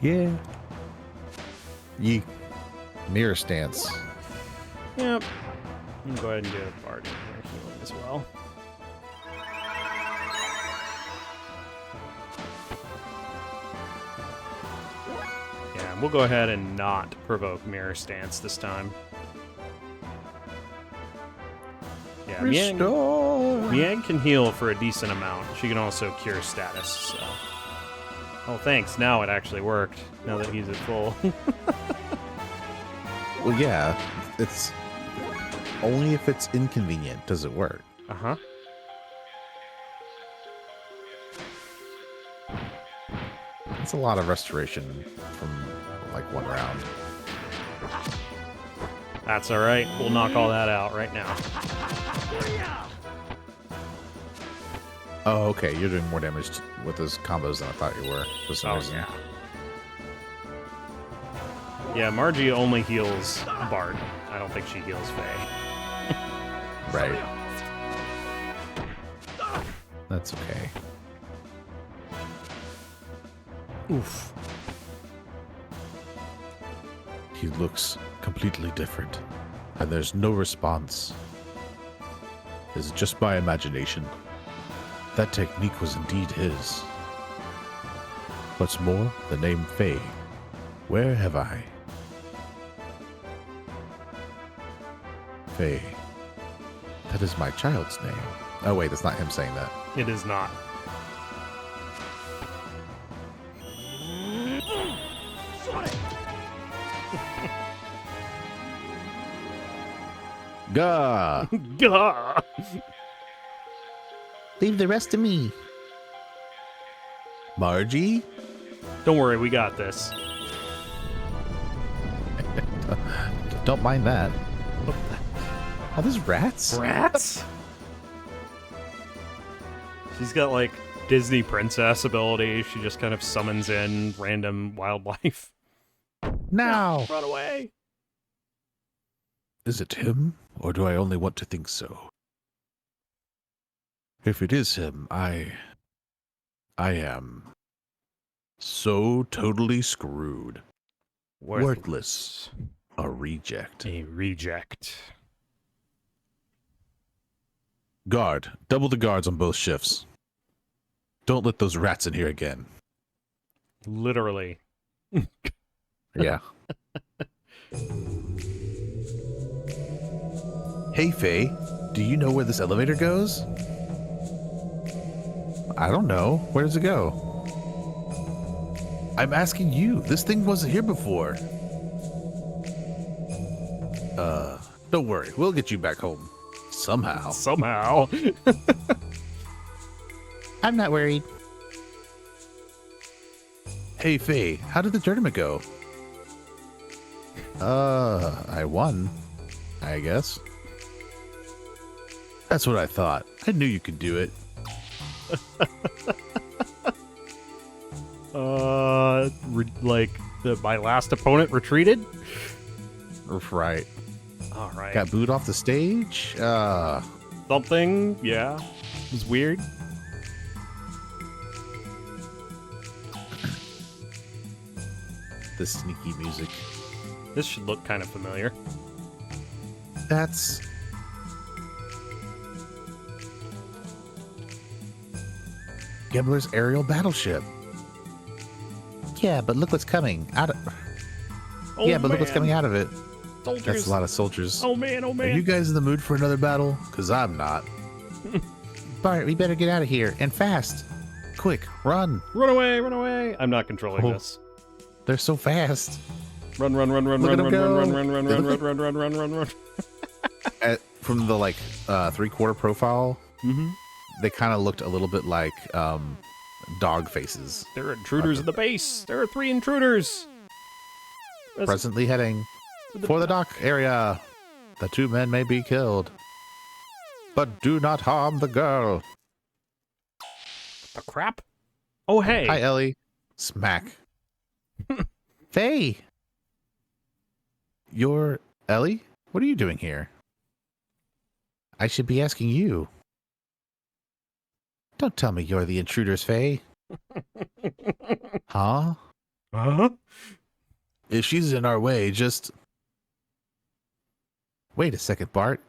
Speaker 2: Yeah. Ye. Mirror stance.
Speaker 1: Yep. You can go ahead and get a Bard in here healing as well. Yeah, and we'll go ahead and not provoke Mirror Stance this time. Yeah, Miang can heal for a decent amount. She can also cure status, so... Oh, thanks. Now it actually worked, now that he's at full.
Speaker 2: Well, yeah. It's... Only if it's inconvenient does it work.
Speaker 1: Uh-huh.
Speaker 2: It's a lot of restoration from, like, one round.
Speaker 1: That's alright. We'll knock all that out right now.
Speaker 2: Oh, okay. You're doing more damage with those combos than I thought you were. For some reason.
Speaker 1: Yeah. Yeah, Margie only heals Bard. I don't think she heals Faye.
Speaker 2: Right. That's okay.
Speaker 1: Oof.
Speaker 2: He looks completely different, and there's no response. Is it just my imagination? That technique was indeed his. What's more, the name Faye. Where have I? Faye. That is my child's name. Oh wait, that's not him saying that.
Speaker 1: It is not.
Speaker 2: Gah!
Speaker 1: Gah!
Speaker 2: Leave the rest to me. Margie?
Speaker 1: Don't worry, we got this.
Speaker 2: Don't mind that. Are those rats?
Speaker 1: Rats? She's got like Disney princess ability. She just kind of summons in random wildlife.
Speaker 2: Now!
Speaker 1: Run away!
Speaker 2: Is it him, or do I only want to think so? If it is him, I am so totally screwed. Worthless. A reject.
Speaker 1: A reject.
Speaker 2: Guard. Double the guards on both shifts. Don't let those rats in here again.
Speaker 1: Literally.
Speaker 2: Yeah. Hey, Faye. Do you know where this elevator goes? I don't know. Where does it go? I'm asking you. This thing wasn't here before. Don't worry. We'll get you back home. Somehow.
Speaker 1: Somehow.
Speaker 2: I'm not worried. Hey, Faye. How did the tournament go? I won. I guess. That's what I thought. I knew you could do it.
Speaker 1: My last opponent retreated?
Speaker 2: Right.
Speaker 1: All right.
Speaker 2: Got booed off the stage?
Speaker 1: Something, yeah. It was weird.
Speaker 2: The sneaky music.
Speaker 1: This should look kind of familiar.
Speaker 2: That's... Gebler's aerial battleship. Yeah, but look what's coming out of...
Speaker 1: Oh,
Speaker 2: yeah, but look
Speaker 1: man.
Speaker 2: what's coming out of it.
Speaker 1: Soldiers.
Speaker 2: That's a lot of soldiers.
Speaker 1: Oh man, oh man.
Speaker 2: Are you guys in the mood for another battle? Because I'm not. Bart, we better get out of here. And fast. Quick, run.
Speaker 1: Run away, run away. I'm not controlling this.
Speaker 2: They're so fast.
Speaker 1: Run, run, run, run,
Speaker 2: Look
Speaker 1: run,
Speaker 2: at
Speaker 1: run,
Speaker 2: them
Speaker 1: run,
Speaker 2: go.
Speaker 1: run, run, run,
Speaker 2: They
Speaker 1: run,
Speaker 2: look
Speaker 1: run, run, run, run, run, run.
Speaker 2: From the, like, three-quarter profile, they kind of looked a little bit like dog faces.
Speaker 1: There are intruders at the base. There are 3 intruders.
Speaker 2: Presently heading for the dock area. The 2 men may be killed. But do not harm the girl.
Speaker 1: The crap? Oh, hey.
Speaker 2: Hi, Ellie. Smack. Faye. You're Ellie? What are you doing here? I should be asking you. Don't tell me you're the intruders, Faye. Huh?
Speaker 1: Huh?
Speaker 2: If she's in our way, just... Wait a second, Bart.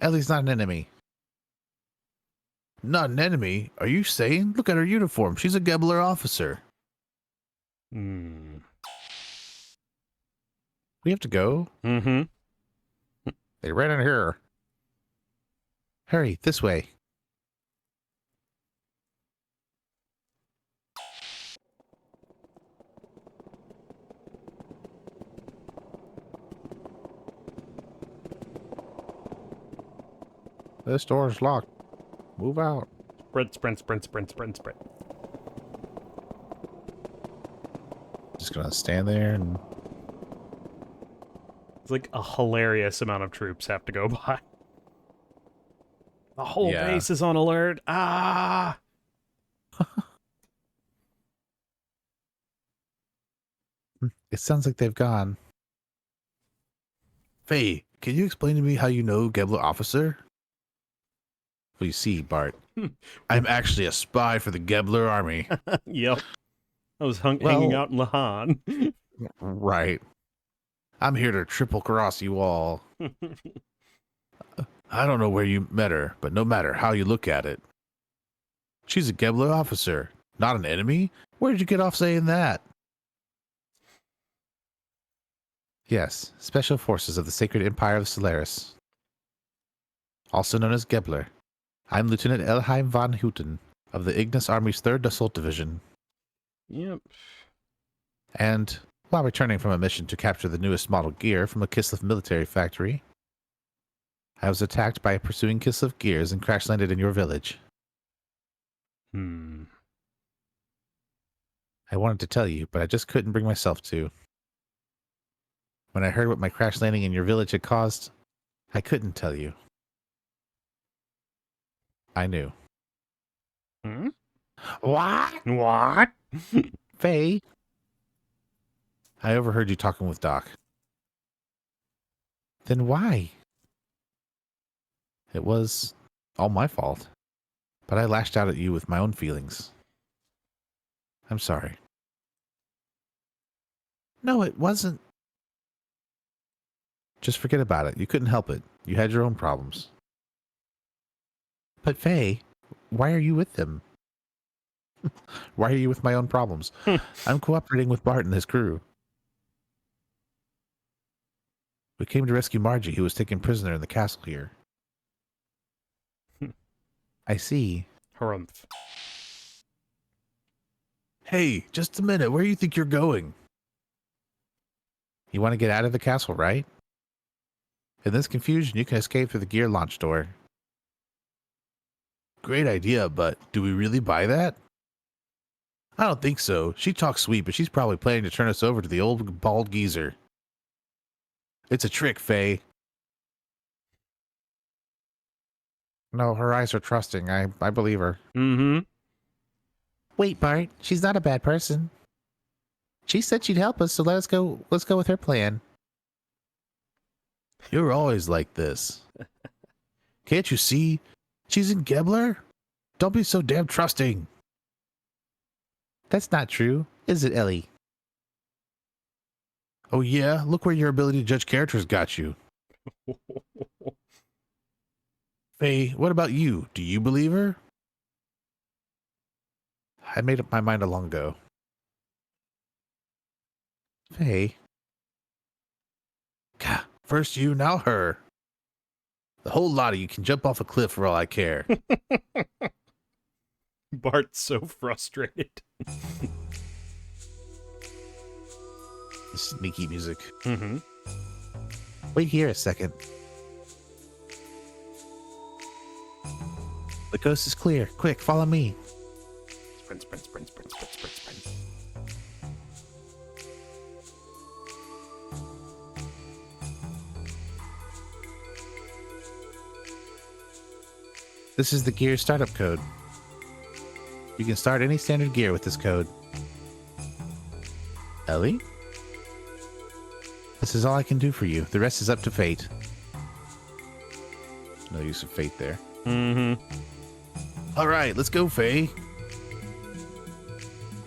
Speaker 2: Ellie's not an enemy. Not an enemy? Are you saying? Look at her uniform. She's a Gebler officer.
Speaker 1: Hmm.
Speaker 2: We have to go.
Speaker 1: Mm-hmm.
Speaker 2: They ran in here. Hurry, this way. This door's locked. Move out.
Speaker 1: Sprint.
Speaker 2: Just gonna stand there and...
Speaker 1: It's like a hilarious amount of troops have to go by. The whole
Speaker 2: Yeah.
Speaker 1: base is on alert. Ah!
Speaker 2: It sounds like they've gone. Faye, can you explain to me how you know Gebler officer? Well, you see, Bart, I'm actually a spy for the Gebler army.
Speaker 1: Yep. I was hanging out in Lahan.
Speaker 2: Right. I'm here to triple cross you all. I don't know where you met her, but no matter how you look at it, she's a Gebler officer, not an enemy? Where did you get off saying that? Yes, Special Forces of the Sacred Empire of Solaris. Also known as Gebler. I'm Lieutenant Elheim von Houten of the Ignis Army's 3rd Assault Division.
Speaker 1: Yep.
Speaker 2: And while returning from a mission to capture the newest model gear from a Kislev military factory, I was attacked by pursuing Kislev gears and crash landed in your village.
Speaker 1: Hmm.
Speaker 2: I wanted to tell you, but I just couldn't bring myself to. When I heard what my crash landing in your village had caused, I couldn't tell you. I knew.
Speaker 1: Hmm?
Speaker 2: What?
Speaker 1: What?
Speaker 2: Faye? I overheard you talking with Doc. Then why? It was all my fault, but I lashed out at you with my own feelings. I'm sorry. No, it wasn't. Just forget about it. You couldn't help it. You had your own problems. But Faye, why are you with them? Why are you with my own problems? I'm cooperating with Bart and his crew. We came to rescue Margie, who was taken prisoner in the castle here. I see.
Speaker 1: Harumph.
Speaker 2: Hey, just a minute. Where do you think you're going? You want to get out of the castle, right? In this confusion, you can escape through the gear launch door. Great idea, but do we really buy that? I don't think so. She talks sweet, but she's probably planning to turn us over to the old bald geezer. It's a trick, Faye. No, her eyes are trusting. I believe her.
Speaker 1: Mm-hmm.
Speaker 2: Wait, Bart. She's not a bad person. She said she'd help us, so let's go with her plan. You're always like this. Can't you see? She's in Gebler? Don't be so damn trusting. That's not true, is it, Ellie? Oh yeah? Look where your ability to judge characters got you. Faye, what about you? Do you believe her? I made up my mind a long ago. Faye. Gah, first you, now her. The whole lot of you can jump off a cliff for all I care.
Speaker 1: Bart's so frustrated.
Speaker 2: Sneaky music.
Speaker 1: Mm-hmm.
Speaker 2: Wait here a second. The coast is clear. Quick, follow me.
Speaker 1: Sprint.
Speaker 2: This is the gear startup code. You can start any standard gear with this code. Ellie? This is all I can do for you. The rest is up to fate. No use of fate there.
Speaker 1: Mm-hmm.
Speaker 2: All right, let's go, Faye.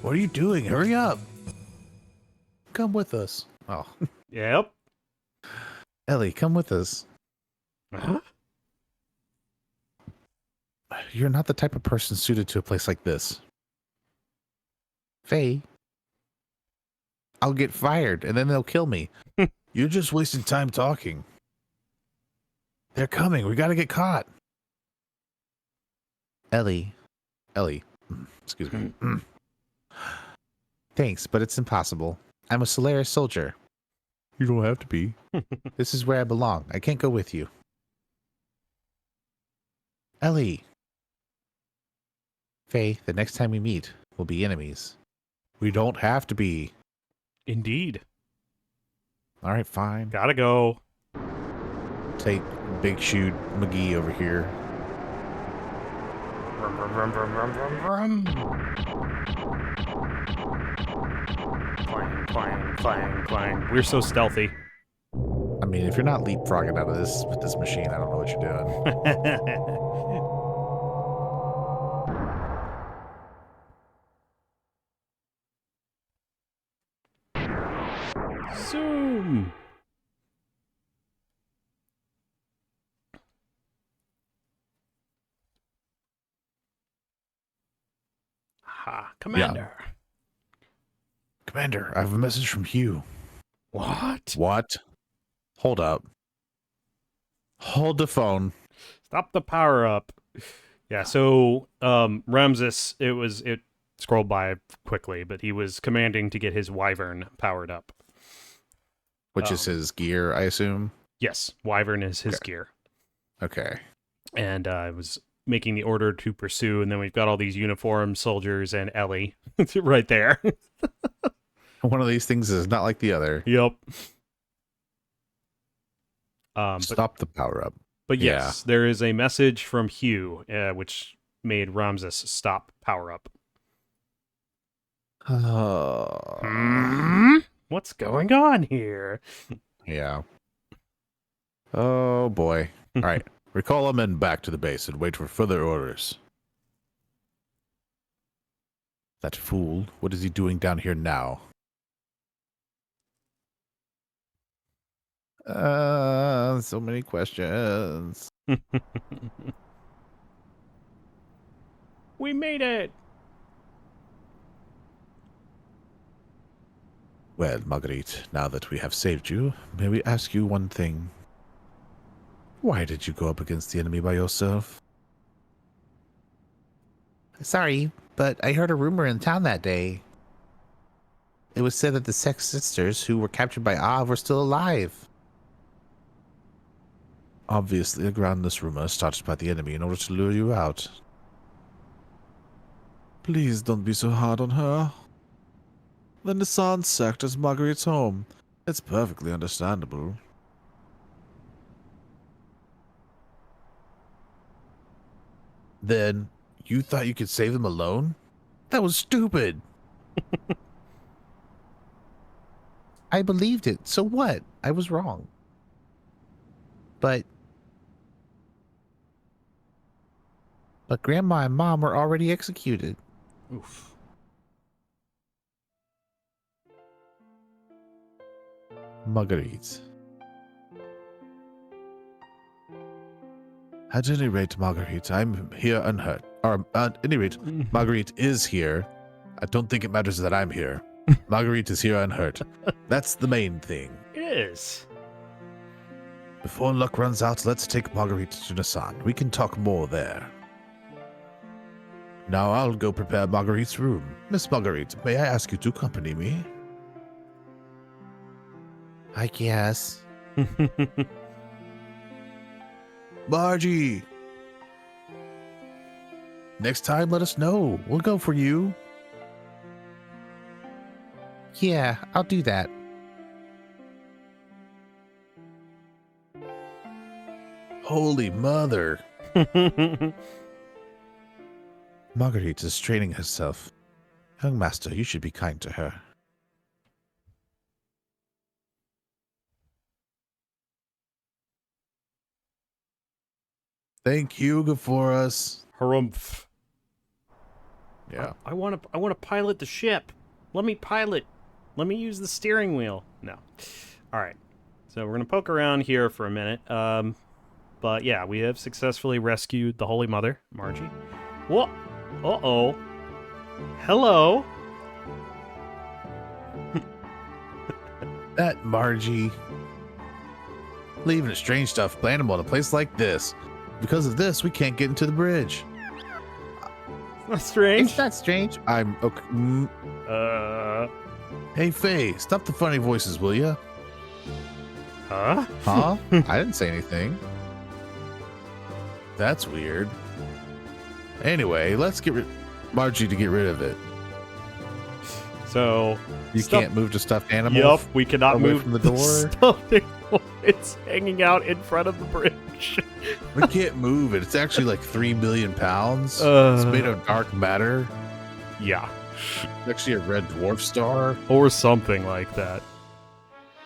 Speaker 2: What are you doing? Hurry up. Come with us. Oh.
Speaker 1: Yep.
Speaker 2: Ellie, come with us.
Speaker 1: Huh?
Speaker 2: You're not the type of person suited to a place like this. Faye. I'll get fired, and then they'll kill me. You're just wasting time talking. They're coming. We gotta get caught. Ellie. Excuse me. Thanks, but it's impossible. I'm a Solaris soldier. You don't have to be. This is where I belong. I can't go with you. Ellie. Faye, the next time we meet, we'll be enemies. We don't have to be.
Speaker 1: Indeed.
Speaker 2: All right, fine.
Speaker 1: Gotta go.
Speaker 2: Take Big Shoot McGee over here.
Speaker 1: Rum, rum, rum, rum, rum, rum, rum. Clang, clang, clang, clang. We're so stealthy.
Speaker 2: I mean, if you're not leapfrogging out of this with this machine, I don't know what you're doing.
Speaker 1: Zoom. Ha, Commander.
Speaker 2: Yeah. Commander, I have a message from Hugh.
Speaker 1: What?
Speaker 2: What? Hold up. Hold the phone.
Speaker 1: Stop the power up. Yeah, so Ramsus, it scrolled by quickly, but he was commanding to get his wyvern powered up.
Speaker 2: Which is his gear, I assume?
Speaker 1: Yes, wyvern is his gear.
Speaker 2: Okay.
Speaker 1: And I was making the order to pursue, and then we've got all these uniformed soldiers and Ellie right there.
Speaker 2: One of these things is not like the other.
Speaker 1: Yep.
Speaker 2: Stop the power up.
Speaker 1: But yes, there is a message from Hugh, which made Ramsus stop power up. What's going on here?
Speaker 2: Yeah. Oh, boy. All right. Recall our men back to the base and wait for further orders. That fool, what is he doing down here now? So many questions.
Speaker 1: We made it!
Speaker 2: Well, Marguerite, now that we have saved you, may we ask you one thing? Why did you go up against the enemy by yourself? Sorry, but I heard a rumor in town that day. It was said that the Sex Sisters who were captured by Av were still alive. Obviously, a groundless rumor started by the enemy in order to lure you out.
Speaker 3: Please don't be so hard on her. The Nissan sect is Marguerite's home. It's perfectly understandable.
Speaker 2: Then, you thought you could save them alone? That was stupid. I believed it. So what? I was wrong. But Grandma and Mom were already executed.
Speaker 1: Oof.
Speaker 2: Marguerite.
Speaker 3: At any rate, Marguerite, I'm here unhurt. Or, at any rate, Marguerite is here. I don't think it matters that I'm here. Marguerite is here unhurt. That's the main thing.
Speaker 1: It is.
Speaker 3: Before luck runs out, let's take Marguerite to Nissan. We can talk more there. Now I'll go prepare Marguerite's room. Miss Marguerite, may I ask you to accompany me?
Speaker 2: I guess.
Speaker 3: Margie! Next time, let us know. We'll go for you.
Speaker 2: Yeah, I'll do that.
Speaker 3: Holy mother. Marguerite is straining herself. Young master, you should be kind to her. Thank you for us.
Speaker 1: Harumph.
Speaker 2: Yeah.
Speaker 1: I want to pilot the ship. Let me pilot. Let me use the steering wheel. No. All right. So we're gonna poke around here for a minute. But yeah, we have successfully rescued the Holy Mother, Margie. What? Uh-oh. Hello.
Speaker 3: That Margie. Leaving a strange stuffed animal in a place like this. Because of this, we can't get into the bridge.
Speaker 1: That's strange.
Speaker 3: It's not strange. I'm okay. Hey, Faye, stop the funny voices, will ya?
Speaker 1: Huh?
Speaker 3: Huh? I didn't say anything. That's weird. Anyway, let's get Margie to get rid of it.
Speaker 1: So
Speaker 3: You can't move the stuffed animal.
Speaker 1: Yup, we cannot
Speaker 3: away
Speaker 1: move
Speaker 3: from the door?
Speaker 1: stuffed animal. It's hanging out in front of the bridge.
Speaker 3: We can't move it. It's actually like 3 million pounds. It's made of dark matter.
Speaker 1: Yeah.
Speaker 3: It's actually a red dwarf star.
Speaker 1: Or something like that.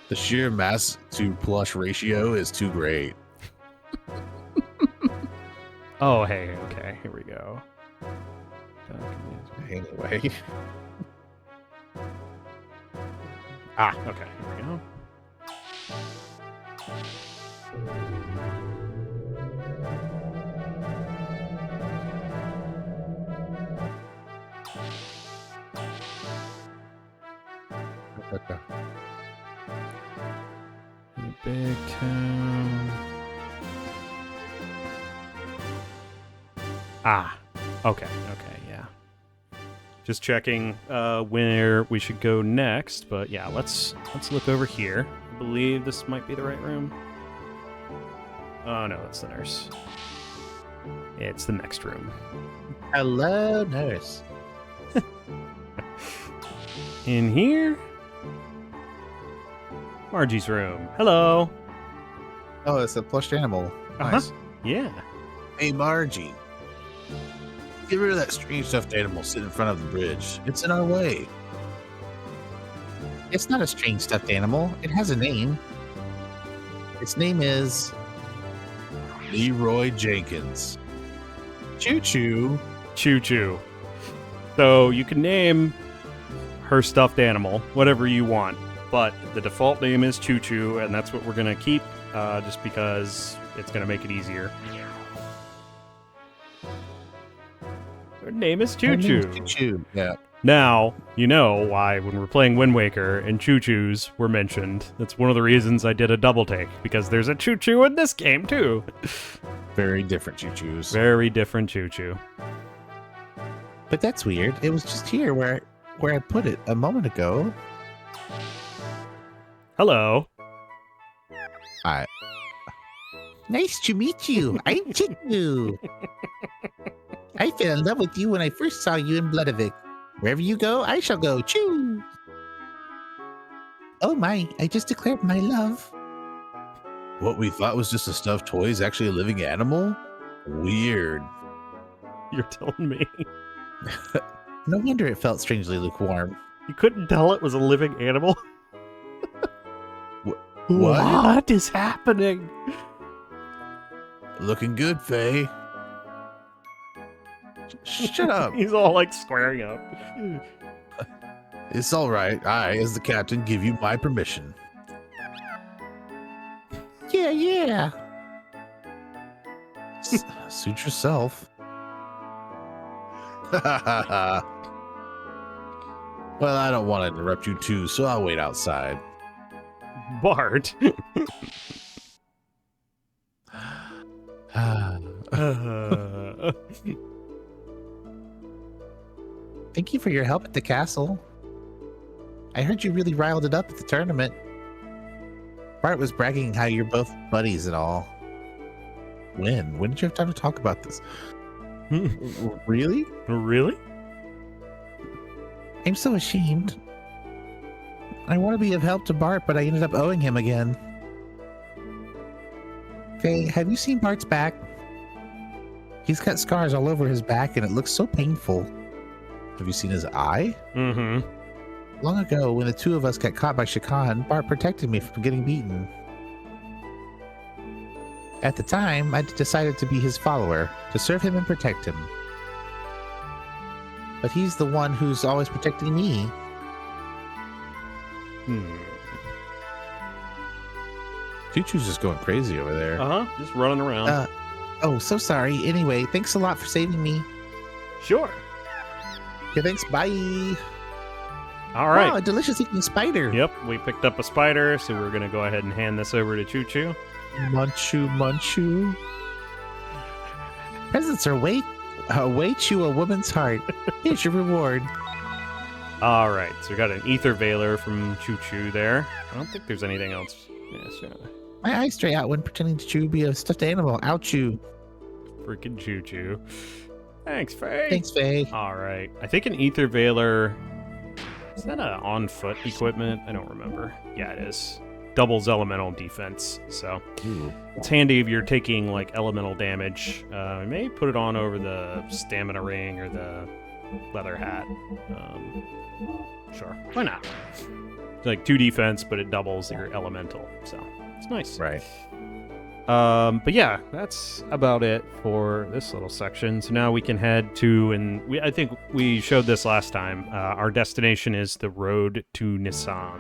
Speaker 3: The sheer mass to plush ratio is too great.
Speaker 1: Oh, hey, okay, here we go.
Speaker 3: Anyway.
Speaker 1: Okay, here we go. Big town. Okay, yeah. Just checking where we should go next, but yeah, let's look over here. I believe this might be the right room. Oh no, that's the nurse. It's the next room.
Speaker 3: Hello, nurse.
Speaker 1: In here? Margie's room. Hello.
Speaker 3: Oh, it's a plushed animal. Nice.
Speaker 1: Yeah.
Speaker 3: Hey, Margie. Get rid of that strange stuffed animal sitting in front of the bridge. It's in our way.
Speaker 4: It's not a strange stuffed animal. It has a name. Its name is
Speaker 3: Leroy Jenkins.
Speaker 4: Choo Choo.
Speaker 1: Choo Choo. So you can name her stuffed animal whatever you want, but the default name is Choo Choo, and that's what we're going to keep just because it's going to make it easier. Her name is Choo Choo.
Speaker 3: Choo Choo. Yeah.
Speaker 1: Now, you know why when we're playing Wind Waker and Choo Choos were mentioned. That's one of the reasons I did a double take, because there's a Choo Choo in this game, too.
Speaker 3: Very different Choo Choos.
Speaker 1: Very different Choo Choo.
Speaker 4: But that's weird. It was just here where I put it a moment ago.
Speaker 1: Hello.
Speaker 3: Hi.
Speaker 4: Nice to meet you. I'm Chiku. I fell in love with you when I first saw you in Bloodovik. Wherever you go, I shall go. Choo! Oh my, I just declared my love.
Speaker 3: What we thought was just a stuffed toy is actually a living animal? Weird.
Speaker 1: You're telling me.
Speaker 4: No wonder it felt strangely lukewarm.
Speaker 1: You couldn't tell it was a living animal?
Speaker 3: What?
Speaker 1: What is happening?
Speaker 3: Looking good, Faye. Shut up.
Speaker 1: He's all like squaring up.
Speaker 3: It's all right. I, as the captain, give you my permission.
Speaker 4: Yeah.
Speaker 3: Suit yourself. Well, I don't want to interrupt you too, so I'll wait outside.
Speaker 1: Bart.
Speaker 4: Thank you for your help at the castle. I heard you really riled it up at the tournament. Bart was bragging how you're both buddies and all.
Speaker 3: When? When did you have time to talk about this? Really?
Speaker 1: Really?
Speaker 4: I'm so ashamed. I want to be of help to Bart, but I ended up owing him again. Faye, have you seen Bart's back? He's got scars all over his back, and it looks so painful.
Speaker 2: Have you seen his eye?
Speaker 1: Mm-hmm.
Speaker 4: Long ago, when the two of us got caught by Shakan, Bart protected me from getting beaten. At the time, I decided to be his follower, to serve him and protect him. But he's the one who's always protecting me.
Speaker 2: Choo-Choo's just going crazy over there.
Speaker 1: Uh-huh. Just running around.
Speaker 4: Oh, so sorry. Anyway, thanks a lot for saving me.
Speaker 1: Sure.
Speaker 4: Okay, thanks. Bye.
Speaker 1: All right.
Speaker 4: Oh, a delicious eating spider.
Speaker 1: Yep, we picked up a spider, so we're going to go ahead and hand this over to Choo-Choo.
Speaker 4: Munchoo, munchoo. Presents await you a woman's heart. Here's your reward.
Speaker 1: All right, so we got an ether veiler from Choo-Choo there. I don't think there's anything else. Yeah, so
Speaker 4: My eyes stray out when pretending to be a stuffed animal. Ouchoo.
Speaker 1: freaking Choo-Choo. Thanks, Faye.
Speaker 4: Thanks, Faye.
Speaker 1: All right, I think an ether veiler... Is that a on-foot equipment? I don't remember. Yeah, it is. Doubles elemental defense, so it's handy if you're taking like elemental damage. You may put it on over the stamina ring or the leather hat. Sure, why not? It's like 2 defense, but it doubles your elemental, so it's nice.
Speaker 2: Right.
Speaker 1: But yeah, that's about it for this little section. So now we can head to, and I think we showed this last time. Our destination is the road to Nissan.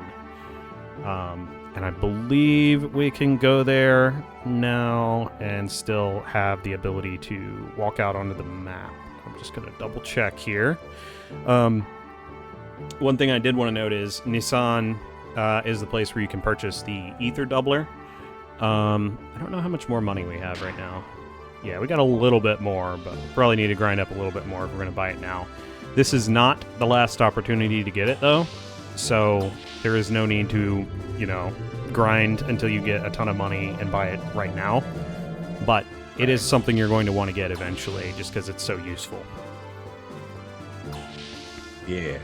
Speaker 1: And I believe we can go there now and still have the ability to walk out onto the map. I'm just going to double check here. One thing I did want to note is Nissan is the place where you can purchase the ether doubler. I don't know how much more money we have right now. Yeah, we got a little bit more, but probably need to grind up a little bit more if we're going to buy it now. This is not the last opportunity to get it, though. So there is no need to, grind until you get a ton of money and buy it right now. But it is something you're going to want to get eventually, just because it's so useful.
Speaker 2: Yeah.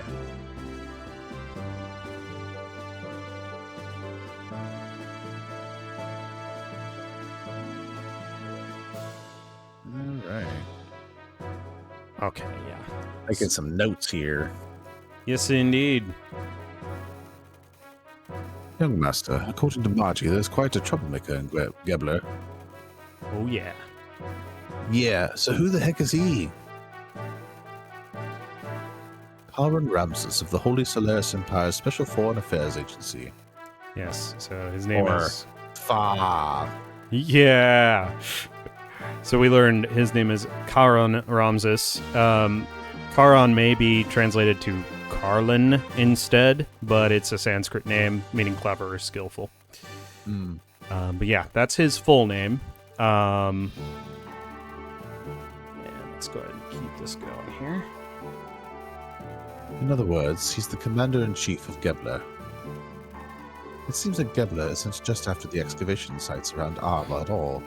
Speaker 2: All right.
Speaker 1: Okay, yeah.
Speaker 2: Making some notes here.
Speaker 1: Yes, indeed.
Speaker 3: Young master, according to Margie, there's quite a troublemaker in Gebler.
Speaker 1: Oh, yeah.
Speaker 3: Yeah, so who the heck is he? Paran Ramsus of the Holy Solaris Empire's Special Foreign Affairs Agency.
Speaker 1: Yes, so his name
Speaker 2: Or
Speaker 1: is...
Speaker 2: Fa.
Speaker 1: Yeah! So we learned his name is Karan Ramsus. Karan may be translated to Carlin instead, but it's a Sanskrit name meaning clever or skillful. But yeah, that's his full name. And let's go ahead and keep this going here.
Speaker 3: In other words, he's the commander-in-chief of Gebler. It seems that Gebler isn't just after the excavation sites around Arba at all.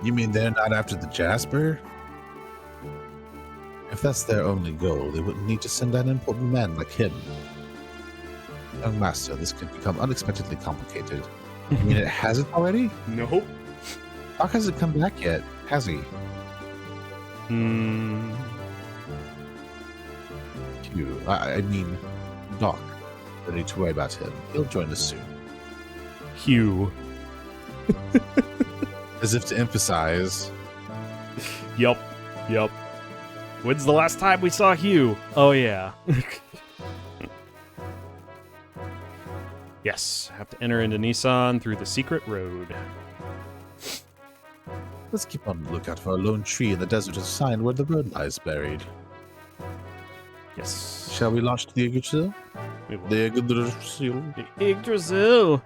Speaker 3: You mean they're not after the Jasper? If that's their only goal, they wouldn't need to send an important man like him. Young master, this could become unexpectedly complicated. You mean it hasn't already?
Speaker 1: Nope.
Speaker 3: Doc hasn't come back yet, has he? I mean, Doc. No need to worry about him. He'll join us soon.
Speaker 1: Hugh.
Speaker 3: As if to emphasize.
Speaker 1: Yup. When's the last time we saw Hugh? Oh, yeah. Yes, have to enter into Nissan through the secret road.
Speaker 3: Let's keep on the lookout for a lone tree in the desert of Sign where the road lies buried.
Speaker 1: Yes.
Speaker 3: Shall we launch to the Yggdrasil?
Speaker 1: We will.
Speaker 3: The Yggdrasil.
Speaker 1: Yggdrasil.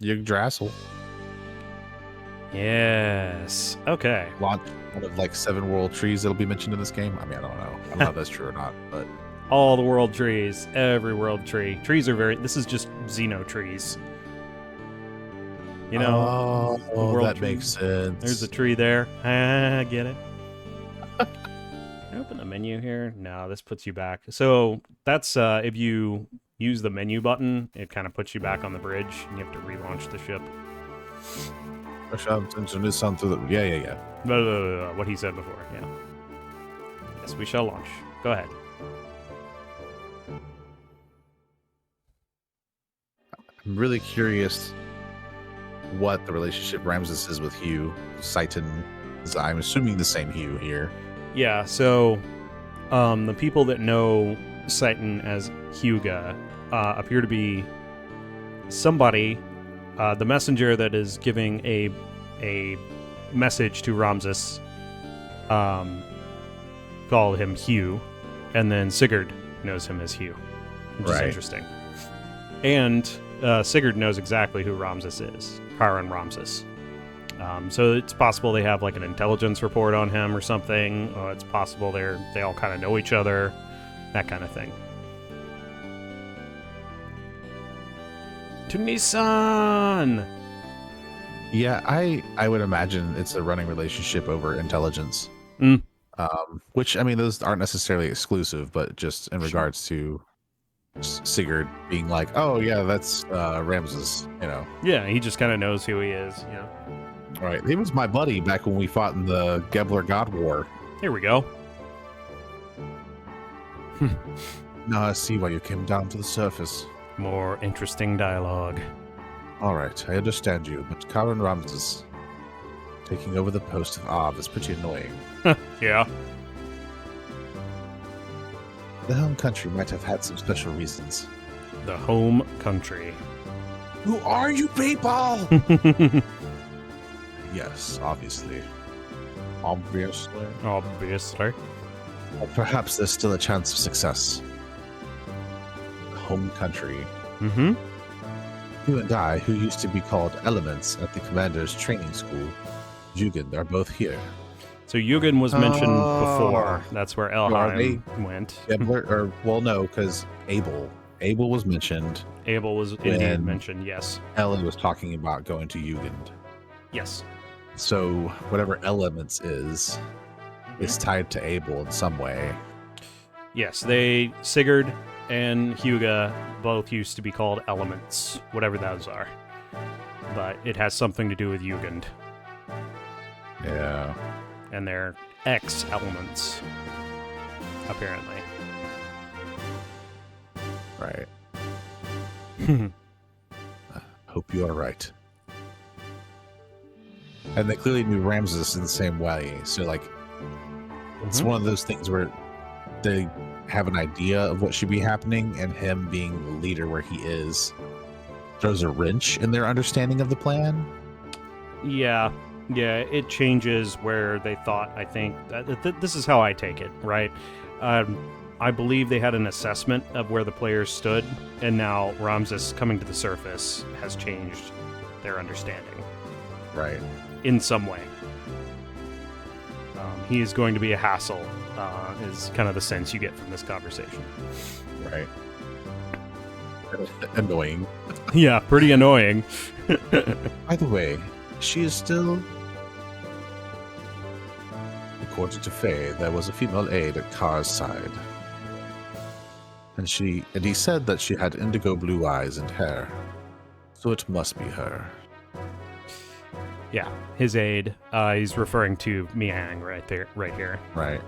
Speaker 3: Yggdrasil.
Speaker 1: Yes. Okay.
Speaker 3: Launch one of like 7 world trees that'll be mentioned in this game. I mean, I don't know. I don't know if that's true or not, but
Speaker 1: All the world trees. Every world tree. Trees are very... This is just Xeno trees. You know?
Speaker 3: Oh,
Speaker 1: world
Speaker 3: that
Speaker 1: tree.
Speaker 3: makes sense.
Speaker 1: There's a tree there. I get it. Can I open the menu here? No, this puts you back. So that's if you use the menu button, it kind of puts you back on the bridge, and you have to relaunch the ship.
Speaker 2: Yeah.
Speaker 1: Blah, blah, blah, blah, what he said before. Yeah. Yes, we shall launch. Go ahead.
Speaker 2: I'm really curious what the relationship Ramsus is with Hugh. Seitan is, I'm assuming, the same Hugh here.
Speaker 1: Yeah, so the people that know Seitan as Hyuga appear to be somebody, the messenger that is giving a message to Ramsus, called him Hugh, and then Sigurd knows him as Hugh, which is interesting. And Sigurd knows exactly who Ramsus is, Karan Ramsus. So it's possible they have like an intelligence report on him or something. It's possible they all kind of know each other, that kind of thing. To Nissan!
Speaker 2: Yeah, I would imagine it's a running relationship over intelligence. Which, I mean, those aren't necessarily exclusive, but just in regards to Sigurd being like, oh yeah, that's Ramsus, you know.
Speaker 1: Yeah, he just kind of knows who he is, you know.
Speaker 2: Right. He was my buddy back when we fought in the Gebler God War.
Speaker 1: Here we go.
Speaker 2: Now I see why you came down to the surface.
Speaker 1: More interesting dialogue.
Speaker 2: All right, I understand you, but Karan Ramsus taking over the post of Av is pretty annoying.
Speaker 1: Yeah.
Speaker 2: The home country might have had some special reasons.
Speaker 1: The home country.
Speaker 2: Who are you people? Yes, obviously. Obviously.
Speaker 1: Obviously.
Speaker 2: Or perhaps there's still a chance of success. Home country.
Speaker 1: Mm-hmm.
Speaker 2: You and I, who used to be called Elements at the Commander's Training School, Jugend, are both here.
Speaker 1: So Jugend was mentioned before. That's where Elheim went.
Speaker 2: Gebler, or, well, no, because Abel. Abel was mentioned.
Speaker 1: Abel was indeed mentioned, yes.
Speaker 2: Ellen was talking about going to Jugend.
Speaker 1: Yes.
Speaker 2: So whatever Elements is tied to Abel in some way.
Speaker 1: Yes, Sigurd and Hyuga both used to be called Elements, whatever those are. But it has something to do with Jugend.
Speaker 2: Yeah.
Speaker 1: And they're X-elements, apparently.
Speaker 2: Right. I hope you are right. And they clearly knew Ramsus in the same way. So, like, it's one of those things where they have an idea of what should be happening, and him being the leader where he is throws a wrench in their understanding of the plan.
Speaker 1: Yeah, it changes where they thought, I think. This is how I take it, right? I believe they had an assessment of where the players stood, and now Ramsus coming to the surface has changed their understanding.
Speaker 2: Right.
Speaker 1: In some way. He is going to be a hassle, is kind of the sense you get from this conversation.
Speaker 2: Right. Annoying.
Speaker 1: Yeah, pretty annoying.
Speaker 2: By the way, she is still... According to Faye, there was a female aide at Car's side. And he said that she had indigo blue eyes and hair. So it must be her.
Speaker 1: Yeah, his aide. He's referring to Miang right here.
Speaker 2: Right.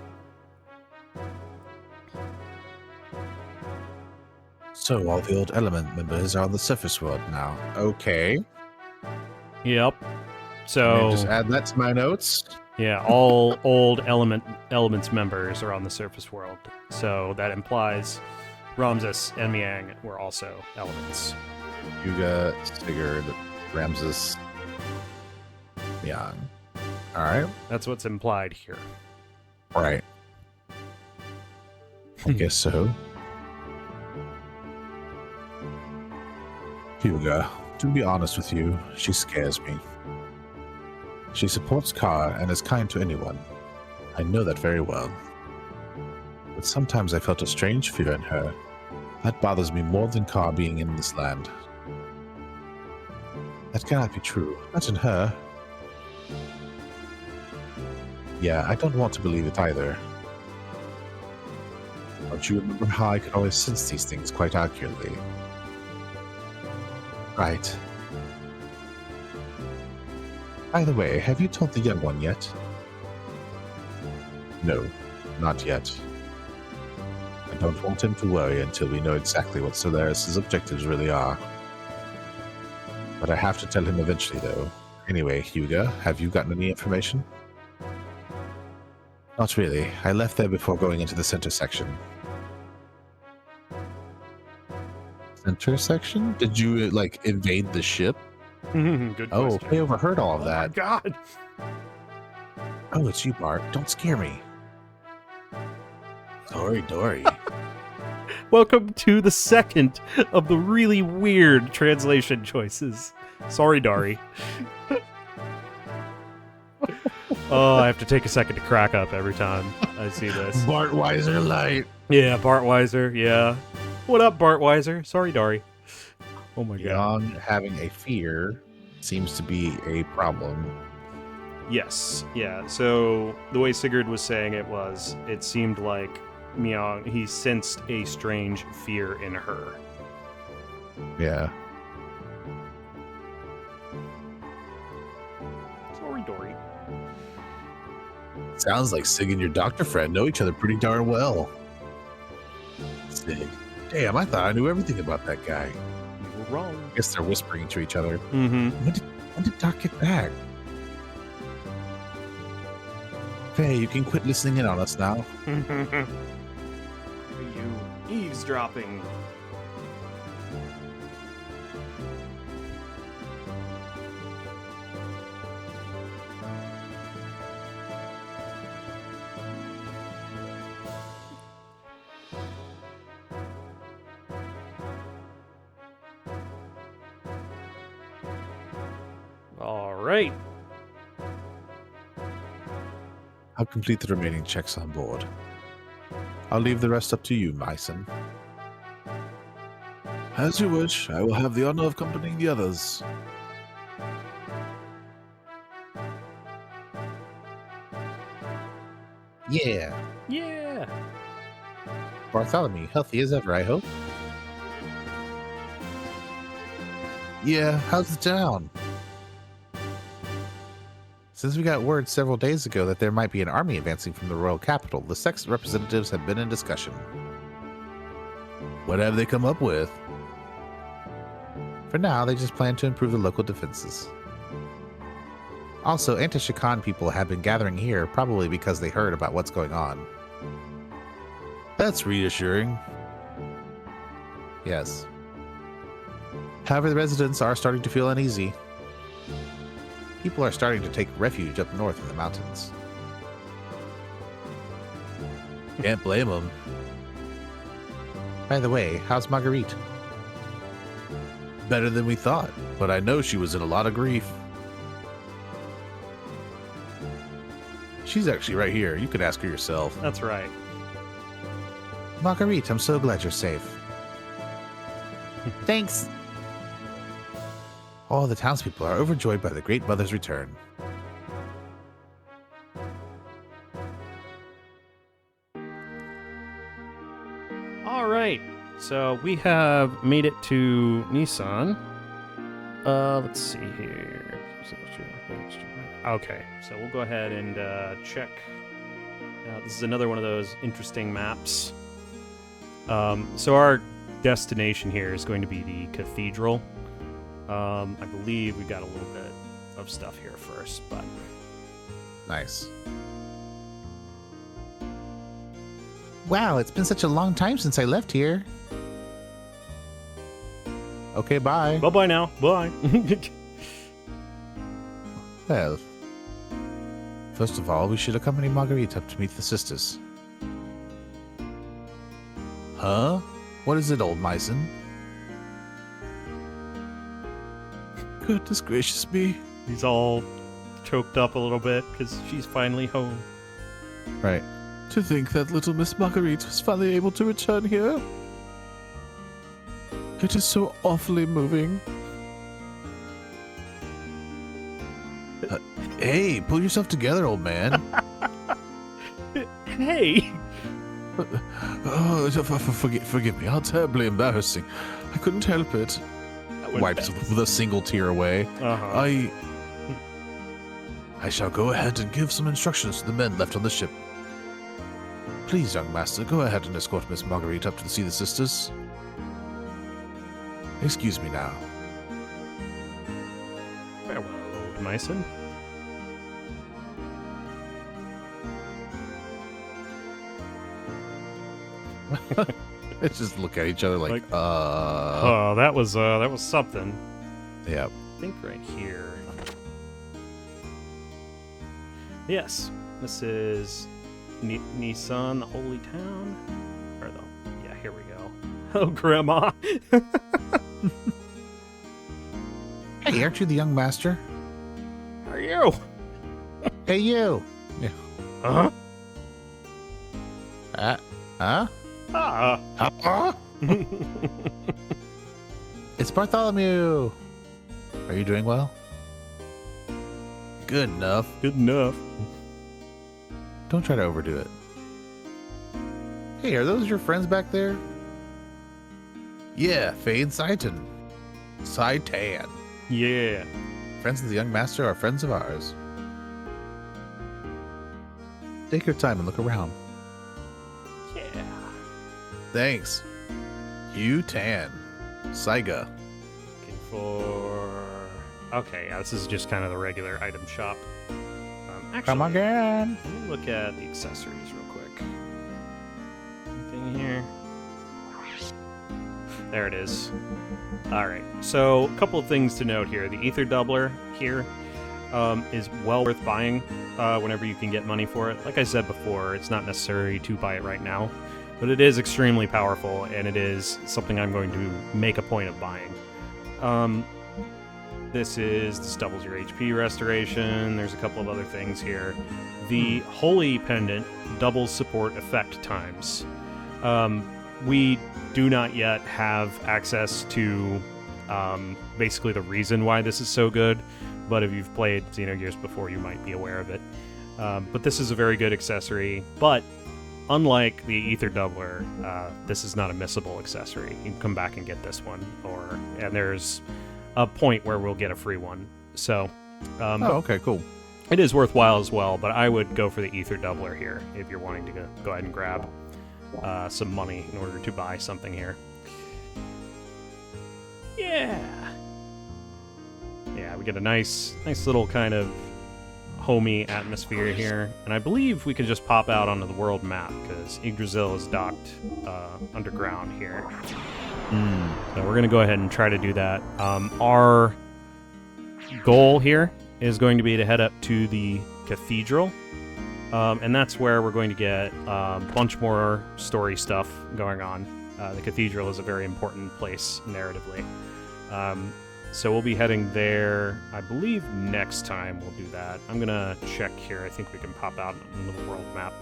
Speaker 2: So all the old Element members are on the surface world now. Okay.
Speaker 1: Yep. So
Speaker 2: just add that to my notes.
Speaker 1: Yeah, all old Elements members are on the surface world. So that implies Ramsus and Miang were also Elements.
Speaker 2: Hyuga, Sigurd, Ramsus, Miang. All right.
Speaker 1: That's what's implied here.
Speaker 2: Right. I guess so. Hyuga, to be honest with you, she scares me. She supports Kar and is kind to anyone. I know that very well. But sometimes I felt a strange fear in her. That bothers me more than Kar being in this land. That cannot be true. Not in her. Yeah, I don't want to believe it either. Don't you remember how I could always sense these things quite accurately? Right. By the way, have you told the young one yet? No, not yet. I don't want him to worry until we know exactly what Solaris' objectives really are. But I have to tell him eventually, though. Anyway, Hugo, have you gotten any information? Not really. I left there before going into the center section. Center section? Did you, like, invade the ship?
Speaker 1: Good
Speaker 2: Oh,
Speaker 1: question.
Speaker 2: I overheard all of
Speaker 1: Oh
Speaker 2: that.
Speaker 1: my God.
Speaker 2: Oh, it's you, Bart. Don't scare me. Sorry, Dory.
Speaker 1: Welcome to the second of the really weird translation choices. Sorry, Dari. Oh, I have to take a second to crack up every time I see this.
Speaker 2: Bart Weiser light.
Speaker 1: Yeah, Bart Weiser. Yeah. What up, Bart Weiser? Sorry, Dari. Oh my God.
Speaker 2: Beyond having a fear seems to be a problem.
Speaker 1: Yes. Yeah. So the way Sigurd was saying it seemed like Myung, he sensed a strange fear in her.
Speaker 2: Yeah.
Speaker 1: Sorry, Dory.
Speaker 2: Sounds like Sig and your doctor friend know each other pretty darn well. Sig. Damn, I thought I knew everything about that guy.
Speaker 1: You were wrong.
Speaker 2: I guess they're whispering to each other.
Speaker 1: Mm-hmm.
Speaker 2: When did Doc get back? Faye, you can quit listening in on us now.
Speaker 1: You eavesdropping. All right.
Speaker 2: I'll complete the remaining checks on board. I'll leave the rest up to you, Myson. As you wish. I will have the honor of accompanying the others.
Speaker 4: Yeah.
Speaker 1: Yeah.
Speaker 4: Bartholomew, healthy as ever, I hope.
Speaker 2: Yeah, how's the town?
Speaker 4: Since we got word several days ago that there might be an army advancing from the royal capital, the sex representatives have been in discussion.
Speaker 2: What have they come up with?
Speaker 4: For now, they just plan to improve the local defenses. Also, anti-Shakan people have been gathering here, probably because they heard about what's going on.
Speaker 2: That's reassuring.
Speaker 4: Yes. However, the residents are starting to feel uneasy. People are starting to take refuge up north in the mountains.
Speaker 2: Can't blame them.
Speaker 4: By the way, how's Marguerite?
Speaker 2: Better than we thought, but I know she was in a lot of grief. She's actually right here. You can ask her yourself.
Speaker 1: That's right.
Speaker 4: Marguerite, I'm so glad you're safe. Thanks. All the townspeople are overjoyed by the Great Mother's return.
Speaker 1: All right. So we have made it to Nissan. Let's see here. Okay, so we'll go ahead and check. This is another one of those interesting maps. So our destination here is going to be the cathedral. I believe we got a little bit of stuff here first, but
Speaker 2: Nice.
Speaker 4: Wow, it's been such a long time since I left here. Okay, bye.
Speaker 1: bye now. Bye.
Speaker 2: Well, first of all, we should accompany Marguerite up to meet the sisters. Huh? What is it, old Myson? Goodness gracious me.
Speaker 1: He's all choked up a little bit because she's finally home.
Speaker 2: Right. To think that little Miss Marguerite was finally able to return here. It is so awfully moving. Hey, pull yourself together, old man.
Speaker 1: Hey!
Speaker 2: Oh, forgive me. How terribly embarrassing. I couldn't help it.
Speaker 1: That was
Speaker 2: Wipes
Speaker 1: bad.
Speaker 2: with a single tear away.
Speaker 1: Uh-huh.
Speaker 3: I shall go ahead and give some instructions to the men left on the ship. Please, young master, go ahead and escort Miss Marguerite up to see the sisters. Excuse me now.
Speaker 1: Farewell, old Mason.
Speaker 2: Let's just look at each other like
Speaker 1: Oh, that was something.
Speaker 2: Yeah.
Speaker 1: I think right here. Yes, this is Nissan, the holy town. Or the yeah, here we go. Oh, Grandma.
Speaker 2: Hey, aren't you the young master?
Speaker 1: How are you?
Speaker 2: Hey, you. Yeah.
Speaker 1: Huh?
Speaker 2: Huh?
Speaker 1: Ah.
Speaker 2: It's Bartholomew. Are you doing well? Good enough.
Speaker 1: Good enough.
Speaker 2: Don't try to overdo it. Hey, are those your friends back there? Yeah, Faye and Saitan. Saitan.
Speaker 1: Yeah.
Speaker 2: Friends of the young master are friends of ours. Take your time and look around.
Speaker 1: Yeah.
Speaker 2: Thanks. Hugh Tan. Saga.
Speaker 1: Looking for. Okay, yeah, this is just kind of the regular item shop. Actually,
Speaker 2: Come again.
Speaker 1: let me look at the accessories real quick. Anything here? There it is. Alright, so a couple of things to note here. The Ether Doubler here is well worth buying whenever you can get money for it. Like I said before, it's not necessary to buy it right now, but it is extremely powerful, and it is something I'm going to make a point of buying. This doubles your HP restoration. There's a couple of other things here. The Holy Pendant doubles support effect times. We do not yet have access to basically the reason why this is so good, but if you've played Xenogears before, you might be aware of it. But this is a very good accessory, but unlike the Ether Doubler, this is not a missable accessory. You can come back and get this one, and there's a point where we'll get a free one. So,
Speaker 2: Okay, cool.
Speaker 1: it is worthwhile as well, but I would go for the Ether Doubler here if you're wanting to go ahead and grab some money in order to buy something here. Yeah. Yeah, we get a nice little kind of homey atmosphere here, and I believe we can just pop out onto the world map because Yggdrasil is docked underground here. So we're going to go ahead and try to do that. Our goal here is going to be to head up to the cathedral, and that's where we're going to get a bunch more story stuff going on. The cathedral is a very important place narratively. So we'll be heading there, I believe next time we'll do that. I'm going to check here. I think we can pop out into the world map.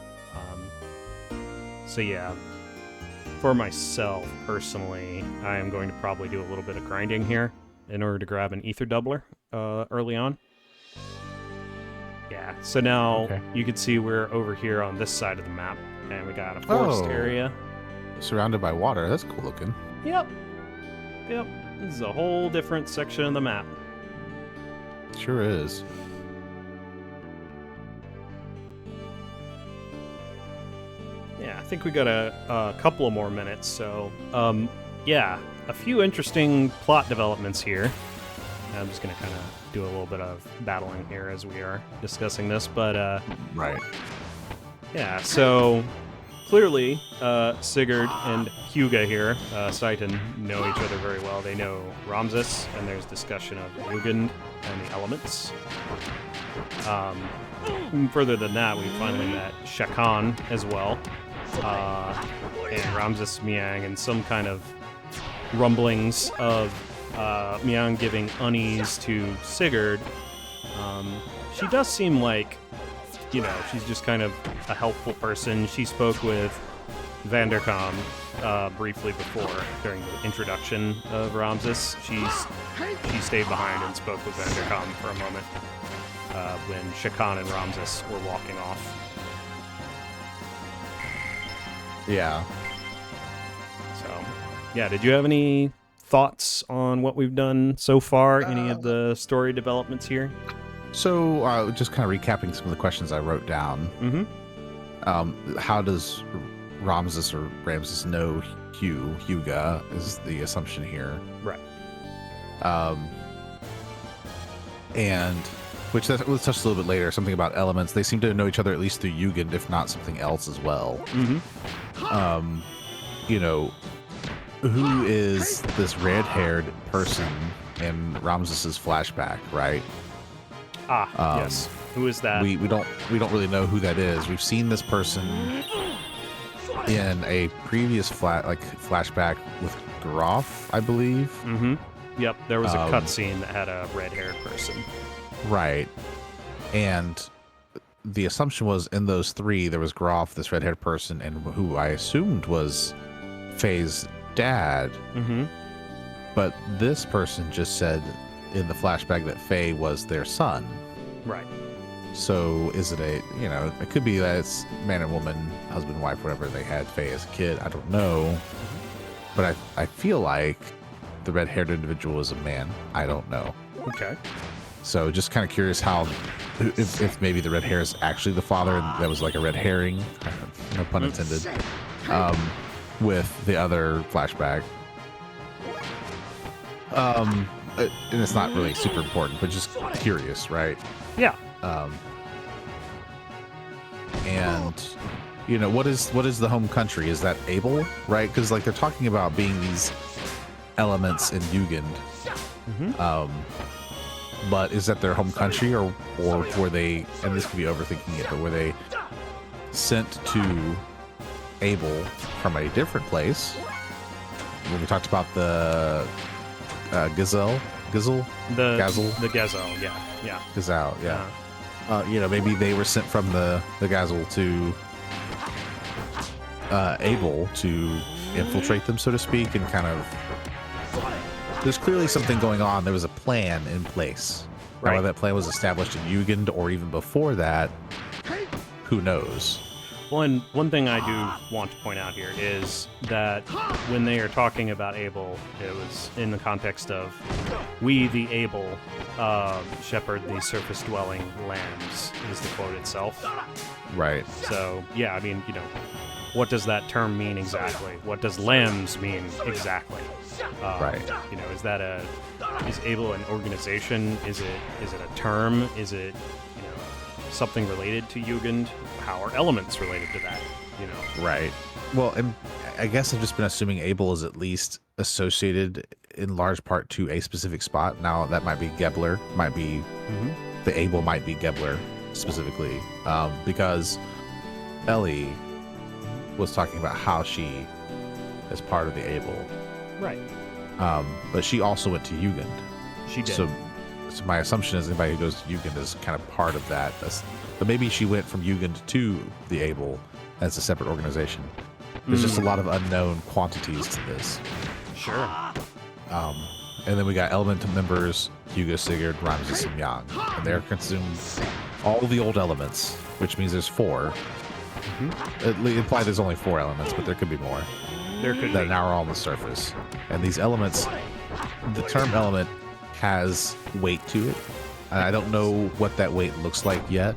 Speaker 1: So yeah. For myself, personally, I am going to probably do a little bit of grinding here in order to grab an Ether Doubler early on. Yeah, so now you can see we're over here on this side of the map, and we got a forest area.
Speaker 2: Surrounded by water. That's cool looking.
Speaker 1: Yep. This is a whole different section of the map.
Speaker 2: Sure is.
Speaker 1: Yeah, I think we got a couple of more minutes, so yeah, a few interesting plot developments here. I'm just going to kind of do a little bit of battling here as we are discussing this, but
Speaker 2: Right.
Speaker 1: yeah, so clearly Sigurd and Huga here, Saitan, know each other very well. They know Ramsus, and there's discussion of Jugend and the elements. Further than that, we finally met Shakan as well. And Ramsus Miang, and some kind of rumblings of Miang giving unease to Sigurd. She does seem like, she's just kind of a helpful person. She spoke with Vanderkam briefly before, during the introduction of Ramsus. She stayed behind and spoke with Vanderkam for a moment when Shakan and Ramsus were walking off.
Speaker 2: Yeah.
Speaker 1: So, yeah, did you have any thoughts on what we've done so far? Any of the story developments here?
Speaker 2: So, just kind of recapping some of the questions I wrote down. How does Ramsus know Hyuga is the assumption here.
Speaker 1: Right.
Speaker 2: And which we'll touch a little bit later, something about elements. They seem to know each other at least through Jugend, if not something else as well. You know, who is this red-haired person in Ramsus's flashback, right?
Speaker 1: Yes. Who is that?
Speaker 2: We don't really know who that is. We've seen this person in a previous flashback with Groff, I believe.
Speaker 1: Yep, there was a cutscene that had a red-haired person.
Speaker 2: Right. And the assumption was in those three, there was Groff, this red-haired person, and who I assumed was Faye's dad. But this person just said in the flashback that Faye was their son.
Speaker 1: Right.
Speaker 2: So is it it could be that it's man and woman, husband, wife, whatever they had Faye as a kid. I don't know. But I feel like the red-haired individual is a man. I don't know.
Speaker 1: Okay.
Speaker 2: So just kind of curious if maybe the red hair is actually the father and that was like a red herring, no pun intended, with the other flashback. And it's not really super important, but just curious, right?
Speaker 1: Yeah.
Speaker 2: And what is the home country? Is that Abel, right? Because like they're talking about being these elements in Jugend. But is that their home country, or were they, and this could be overthinking it, but were they sent to Abel from a different place? When we talked about the Gazelle?
Speaker 1: The Gazelle, yeah.
Speaker 2: Gazelle, yeah. Maybe they were sent from the Gazelle to Abel to infiltrate them, so to speak, and kind of... There's clearly something going on. There was a plan in place.
Speaker 1: Right.
Speaker 2: Whether that plan was established in Jugend or even before that, who knows?
Speaker 1: Well, and one thing I do want to point out here is that when they are talking about Abel, it was in the context of we, the Abel, shepherd the surface-dwelling lambs, is the quote itself.
Speaker 2: Right.
Speaker 1: So, yeah, I mean, what does that term mean exactly? What does lambs mean exactly?
Speaker 2: Right.
Speaker 1: Is Abel an organization? Is it a term? Is it, something related to Jugend? How are elements related to that?
Speaker 2: Right. Well, and I guess I've just been assuming Abel is at least associated in large part to a specific spot. Now that might be Gebler, might be the Abel might be Gebler specifically, because Ellie was talking about how she is part of the Abel.
Speaker 1: Right.
Speaker 2: But she also went to Jugend.
Speaker 1: She did.
Speaker 2: So my assumption is anybody who goes to Jugend is kind of part of that. But maybe she went from Jugend to the Abel as a separate organization. There's just a lot of unknown quantities to this.
Speaker 1: Sure.
Speaker 2: And then we got Element members, Hyuga, Sigurd, Ramsus, and Yang. And they're consumed all the old elements, which means there's 4. It implied there's only 4 elements, but there could be more.
Speaker 1: There could
Speaker 2: that
Speaker 1: be.
Speaker 2: now are on the surface. And these elements, the term element has weight to it. And I don't know what that weight looks like yet,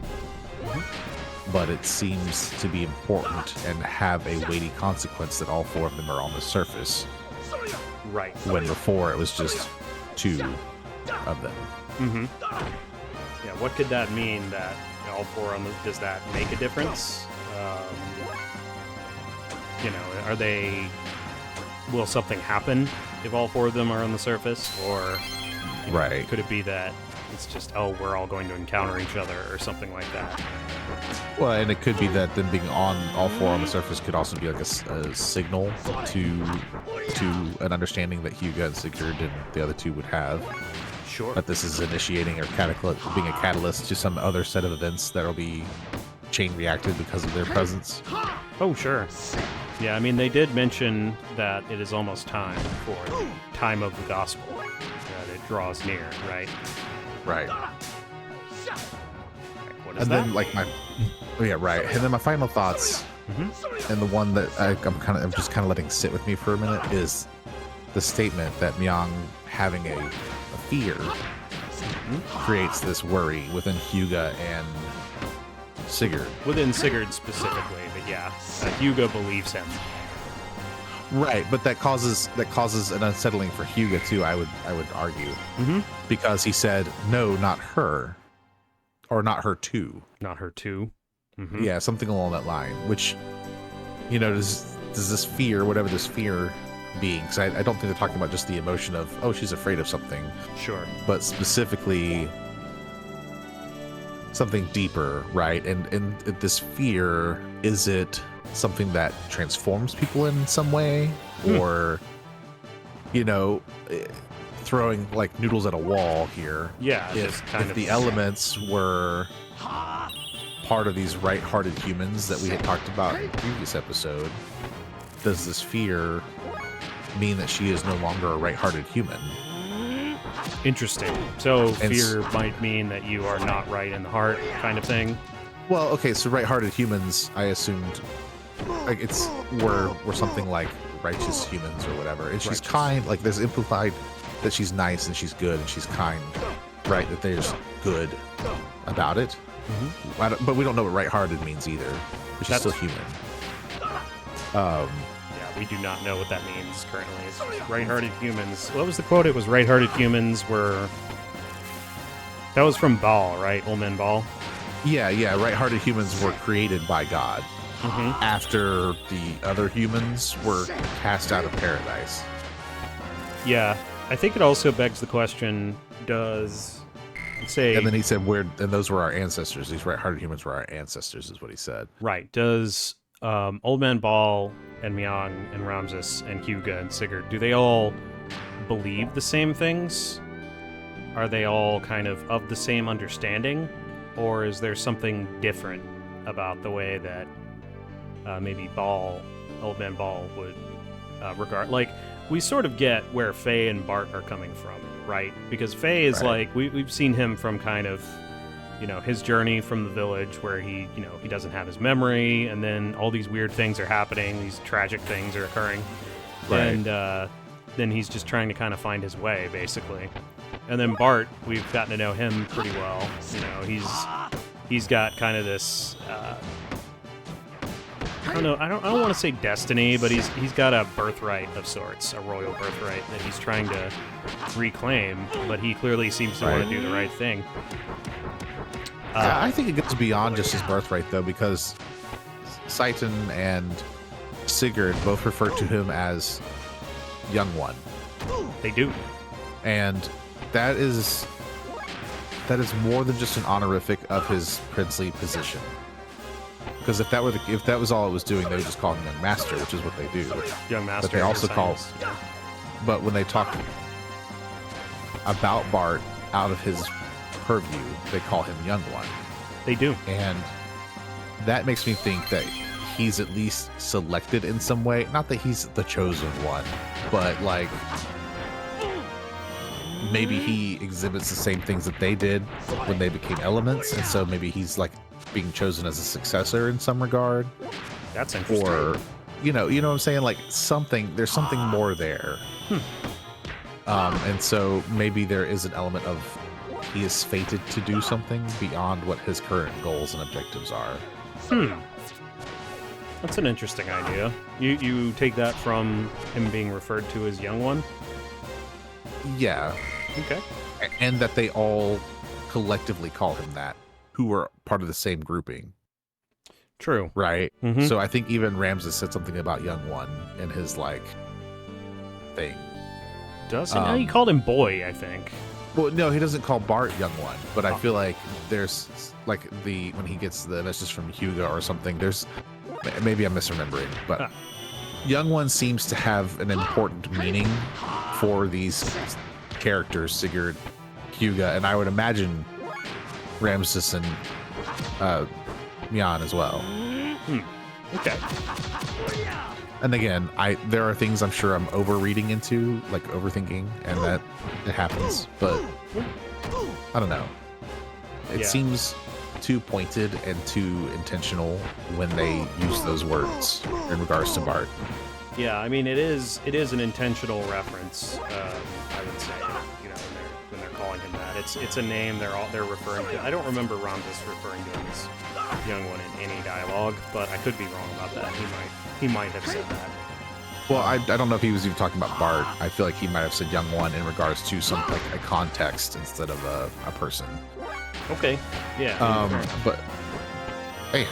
Speaker 2: but it seems to be important and have a weighty consequence that all 4 of them are on the surface.
Speaker 1: Right.
Speaker 2: When before it was just 2 of them.
Speaker 1: Yeah, what could that mean that all 4 on the... Does that make a difference? Are they... Will something happen if all 4 of them are on the surface? Or
Speaker 2: right.
Speaker 1: Could it be that it's just, we're all going to encounter each other or something like that?
Speaker 2: Well, and it could be that them being on all 4 on the surface could also be like a signal to an understanding that Hyuga and Sigurd and the other 2 would have.
Speaker 1: Sure.
Speaker 2: That this is initiating or being a catalyst to some other set of events that'll be chain reacted because of their presence.
Speaker 1: Oh, sure. Yeah, I mean, they did mention that it is almost time for the time of the gospel. That it draws near, right?
Speaker 2: Right.
Speaker 1: What is
Speaker 2: and
Speaker 1: that?
Speaker 2: Then, right. And then my final thoughts, and the one that I'm just kind of letting sit with me for a minute, is the statement that Myung having a fear creates this worry within Hyuga and Sigurd.
Speaker 1: Within Sigurd specifically, but yeah, Hyuga believes him.
Speaker 2: Right, but that causes an unsettling for Hyuga too. I would argue, because he said no, not her, or not her too.
Speaker 1: Not her too. Mm-hmm.
Speaker 2: Yeah, something along that line. Which, does this fear, whatever this fear being, because I don't think they're talking about just the emotion of, oh, she's afraid of something.
Speaker 1: Sure.
Speaker 2: But specifically something deeper, right? And this fear, is it something that transforms people in some way? Or, throwing like noodles at a wall here.
Speaker 1: Yeah.
Speaker 2: If the elements were part of these right-hearted humans that we had talked about in the previous episode, does this fear mean that she is no longer a right-hearted human?
Speaker 1: Interesting. So fear might mean that you are not right in the heart, kind of thing.
Speaker 2: Well, okay, so right-hearted humans, I assumed, like were something like righteous humans or whatever. And she's kind, like there's implied that she's nice and she's good and she's kind, right? That there's good about it. Mm-hmm. But we don't know what right-hearted means either. But she's still human.
Speaker 1: Yeah, we do not know what that means currently. It's right-hearted humans. What was the quote? It was right-hearted humans were... That was from Baal, right? Old Man Baal?
Speaker 2: Yeah. Right-hearted humans were created by God after the other humans were cast out of paradise.
Speaker 1: Yeah. I think it also begs the question, does... say...
Speaker 2: And then he said, and those were our ancestors. These right-hearted humans were our ancestors, is what he said.
Speaker 1: Right. Does Old Man Baal and Myon and Ramsus and Hyuga and Sigurd, do they all believe the same things? Are they all kind of the same understanding? Or is there something different about the way that maybe Old Man Baal would regard? Like, we sort of get where Faye and Bart are coming from, right? Because Faye is like, we've seen him from kind of, his journey from the village where he doesn't have his memory, and then all these weird things are happening, these tragic things are occurring. Right. And then he's just trying to kind of find his way, basically. And then Bart, we've gotten to know him pretty well. He's got kind of this, I don't know, I don't want to say destiny, but he's got a birthright of sorts, a royal birthright that he's trying to reclaim, but he clearly seems to want to do the right thing.
Speaker 2: I think it goes beyond just his birthright, though, because Seitan and Sigurd both refer to him as Young One.
Speaker 1: They do.
Speaker 2: And that is more than just an honorific of his princely position. Because if that was all it was doing, they would just call him Young Master, which is what they do.
Speaker 1: Young Master.
Speaker 2: But they also call. Yeah. But when they talk about Bart out of his purview, they call him Young One.
Speaker 1: They do.
Speaker 2: And that makes me think that he's at least selected in some way. Not that he's the chosen one, but like maybe he exhibits the same things that they did when they became elements, and so maybe he's like being chosen as a successor in some regard.
Speaker 1: That's interesting.
Speaker 2: Or you know what I'm saying? Like there's something more there. And so maybe there is an element of he is fated to do something beyond what his current goals and objectives are.
Speaker 1: That's an interesting idea. You take that from him being referred to as Young One?
Speaker 2: Yeah.
Speaker 1: Okay.
Speaker 2: And that they all collectively call him that, who are part of the same grouping.
Speaker 1: True.
Speaker 2: Right?
Speaker 1: Mm-hmm.
Speaker 2: So I think even Ramsus said something about Young One in his, like, thing.
Speaker 1: Does he? No, he called him Boy, I think.
Speaker 2: Well, no, he doesn't call Bart Young One, but I feel like there's, like, when he gets the message from Hyuga or something, maybe I'm misremembering, but Young One seems to have an important meaning for these characters, Sigurd, Hyuga, and I would imagine Ramsus and Myon as well.
Speaker 1: Okay.
Speaker 2: And again, there are things I'm sure I'm overreading into, like overthinking, and that it happens, but I don't know. It seems too pointed and too intentional when they use those words in regards to Bart.
Speaker 1: Yeah, I mean, it is an intentional reference, I would say, when they're calling him that. it's a name they're referring to. I don't remember Ramsus referring to him as young one in any dialogue, but I could be wrong about that. He might have said that.
Speaker 2: Well, I don't know if he was even talking about Bart. I feel like he might have said young one in regards to some like a context instead of a person.
Speaker 1: Okay. Yeah.
Speaker 2: But hey,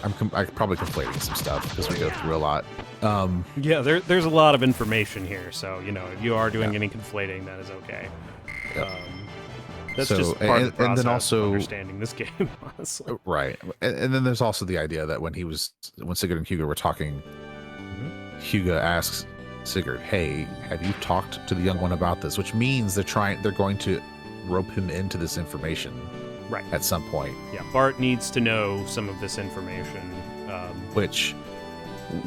Speaker 2: I'm probably conflating some stuff because we go through a lot.
Speaker 1: Yeah, there's a lot of information here, so if you are doing any conflating, that is okay. That's just part of the process
Speaker 2: and then also
Speaker 1: of understanding this game, honestly.
Speaker 2: Right, and then there's also the idea that when Sigurd and Hugo were talking, Hugo asks Sigurd, "Hey, have you talked to the young one about this?" Which means they're going to rope him into this information,
Speaker 1: right?
Speaker 2: At some point.
Speaker 1: Yeah, Bart needs to know some of this information.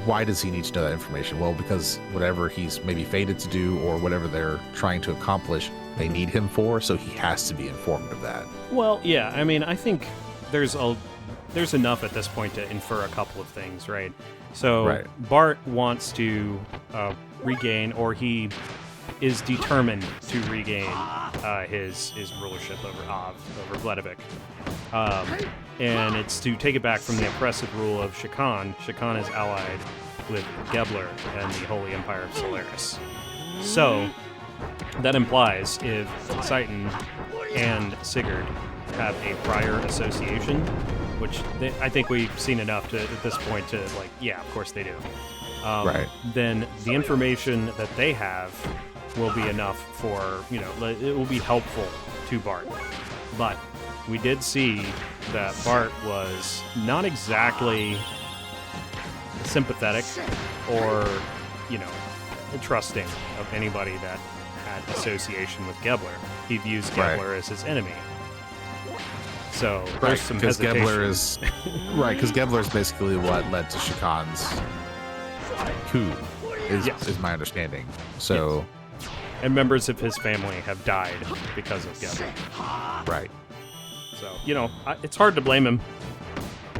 Speaker 2: Why does he need to know that information? Well, because whatever he's maybe fated to do or whatever they're trying to accomplish, they need him for, so he has to be informed of that.
Speaker 1: Well, yeah, I mean, I think there's enough at this point to infer a couple of things, right? So Bart wants to regain, or he is determined to regain his rulership over Vledevik. And it's to take it back from the oppressive rule of Shakan. Shakan is allied with Gebler and the Holy Empire of Solaris. So that implies if Citan and Sigurd have a prior association, which I think we've seen enough at this point to, like, yeah, of course they do. Then the information that they have will be enough for, it will be helpful to Bart. But we did see that Bart was not exactly sympathetic or, trusting of anybody that had association with Gebler. He views Gebler as his enemy. So there's some hesitation.
Speaker 2: Because Gebler is basically what led to Shakan's coup, is my understanding. So,
Speaker 1: and members of his family have died because of Gebler.
Speaker 2: Right.
Speaker 1: So it's hard to blame him.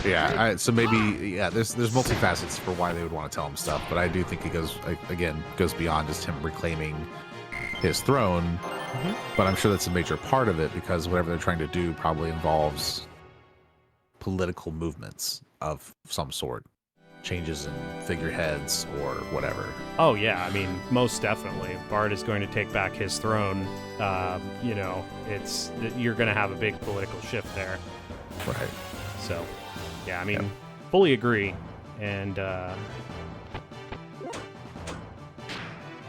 Speaker 2: Yeah. So maybe there's multifacets for why they would want to tell him stuff, but I do think it goes beyond just him reclaiming his throne. But I'm sure that's a major part of it because whatever they're trying to do probably involves political movements of some sort, changes in figureheads or whatever.
Speaker 1: Oh yeah, I mean, most definitely. Bart is going to take back his throne. You're going to have a big political shift there.
Speaker 2: Right.
Speaker 1: So, yeah, I mean, fully agree. And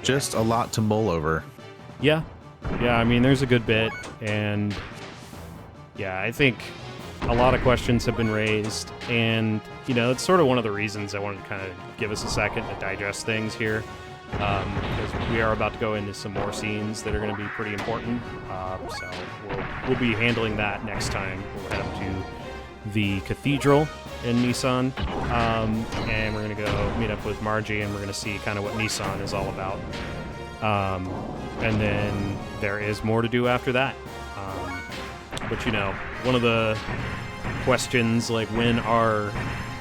Speaker 2: just a lot to mull over.
Speaker 1: Yeah, I mean, there's a good bit, and yeah, I think a lot of questions have been raised, and it's sort of one of the reasons I wanted to kind of give us a second to digest things here, because we are about to go into some more scenes that are going to be pretty important. So we'll be handling that next time. We'll head up to the cathedral in Nissan, and we're going to go meet up with Margie, and we're going to see kind of what Nissan is all about. And then there is more to do after that. But one of the questions, like, when are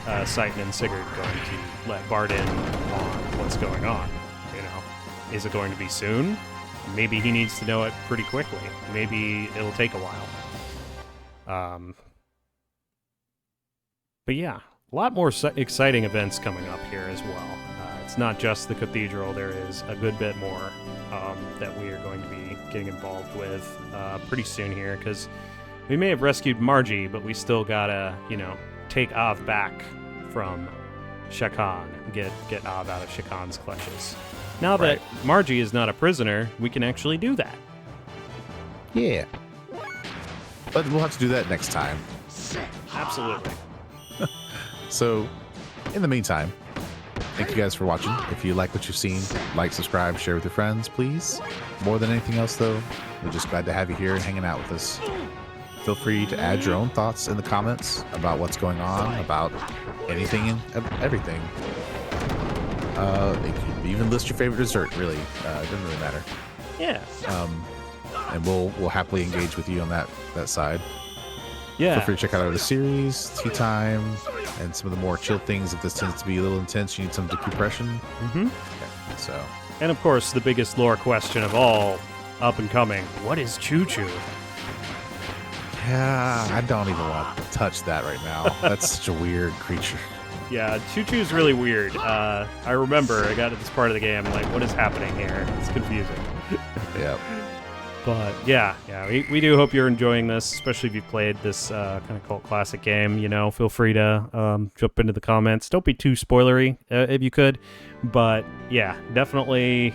Speaker 1: Citan and Sigurd going to let Bart in on what's going on? Is it going to be soon? Maybe he needs to know it pretty quickly. Maybe it'll take a while. But yeah, a lot more exciting events coming up here as well. It's not just the cathedral. There is a good bit more that we are going to be getting involved with pretty soon here, because we may have rescued Margie, but we still gotta, take Av back from Shakan, get Av out of Shakan's clutches. Now that Margie is not a prisoner, we can actually do that.
Speaker 2: Yeah. But we'll have to do that next time.
Speaker 1: Absolutely.
Speaker 2: So, in the meantime, thank you guys for watching. If you like what you've seen, like, subscribe, share with your friends, please. More than anything else, though, we're just glad to have you here and hanging out with us. Feel free to add your own thoughts in the comments about what's going on, about anything and everything. You can even list your favorite dessert, really. It doesn't really matter.
Speaker 1: Yeah.
Speaker 2: And we'll happily engage with you on that side.
Speaker 1: Yeah.
Speaker 2: Feel free to check out our series, Tea Time, and some of the more chill things. If this tends to be a little intense, you need some decompression.
Speaker 1: Mm-hmm.
Speaker 2: Okay, so.
Speaker 1: And of course, the biggest lore question of all, up and coming, what is Choo Choo?
Speaker 2: Yeah, I don't even want to touch that right now. That's such a weird creature.
Speaker 1: Yeah, Choo-Choo is really weird. I remember I got to this part of the game, like, what is happening here? It's confusing.
Speaker 2: Yep.
Speaker 1: But yeah, we do hope you're enjoying this, especially if you've played this kind of cult classic game. Feel free to jump into the comments. Don't be too spoilery if you could. But yeah, definitely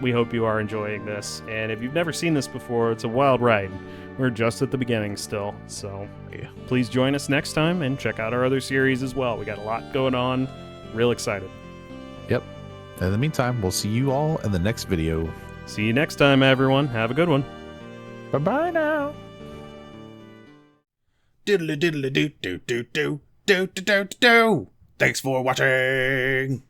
Speaker 1: we hope you are enjoying this. And if you've never seen this before, it's a wild ride. We're just at the beginning still. So yeah, please join us next time and check out our other series as well. We got a lot going on. Real excited.
Speaker 2: Yep. In the meantime, we'll see you all in the next video.
Speaker 1: See you next time, everyone. Have a good one.
Speaker 2: Bye-bye now.
Speaker 3: Diddly diddly do do do do do do do do. Thanks for watching.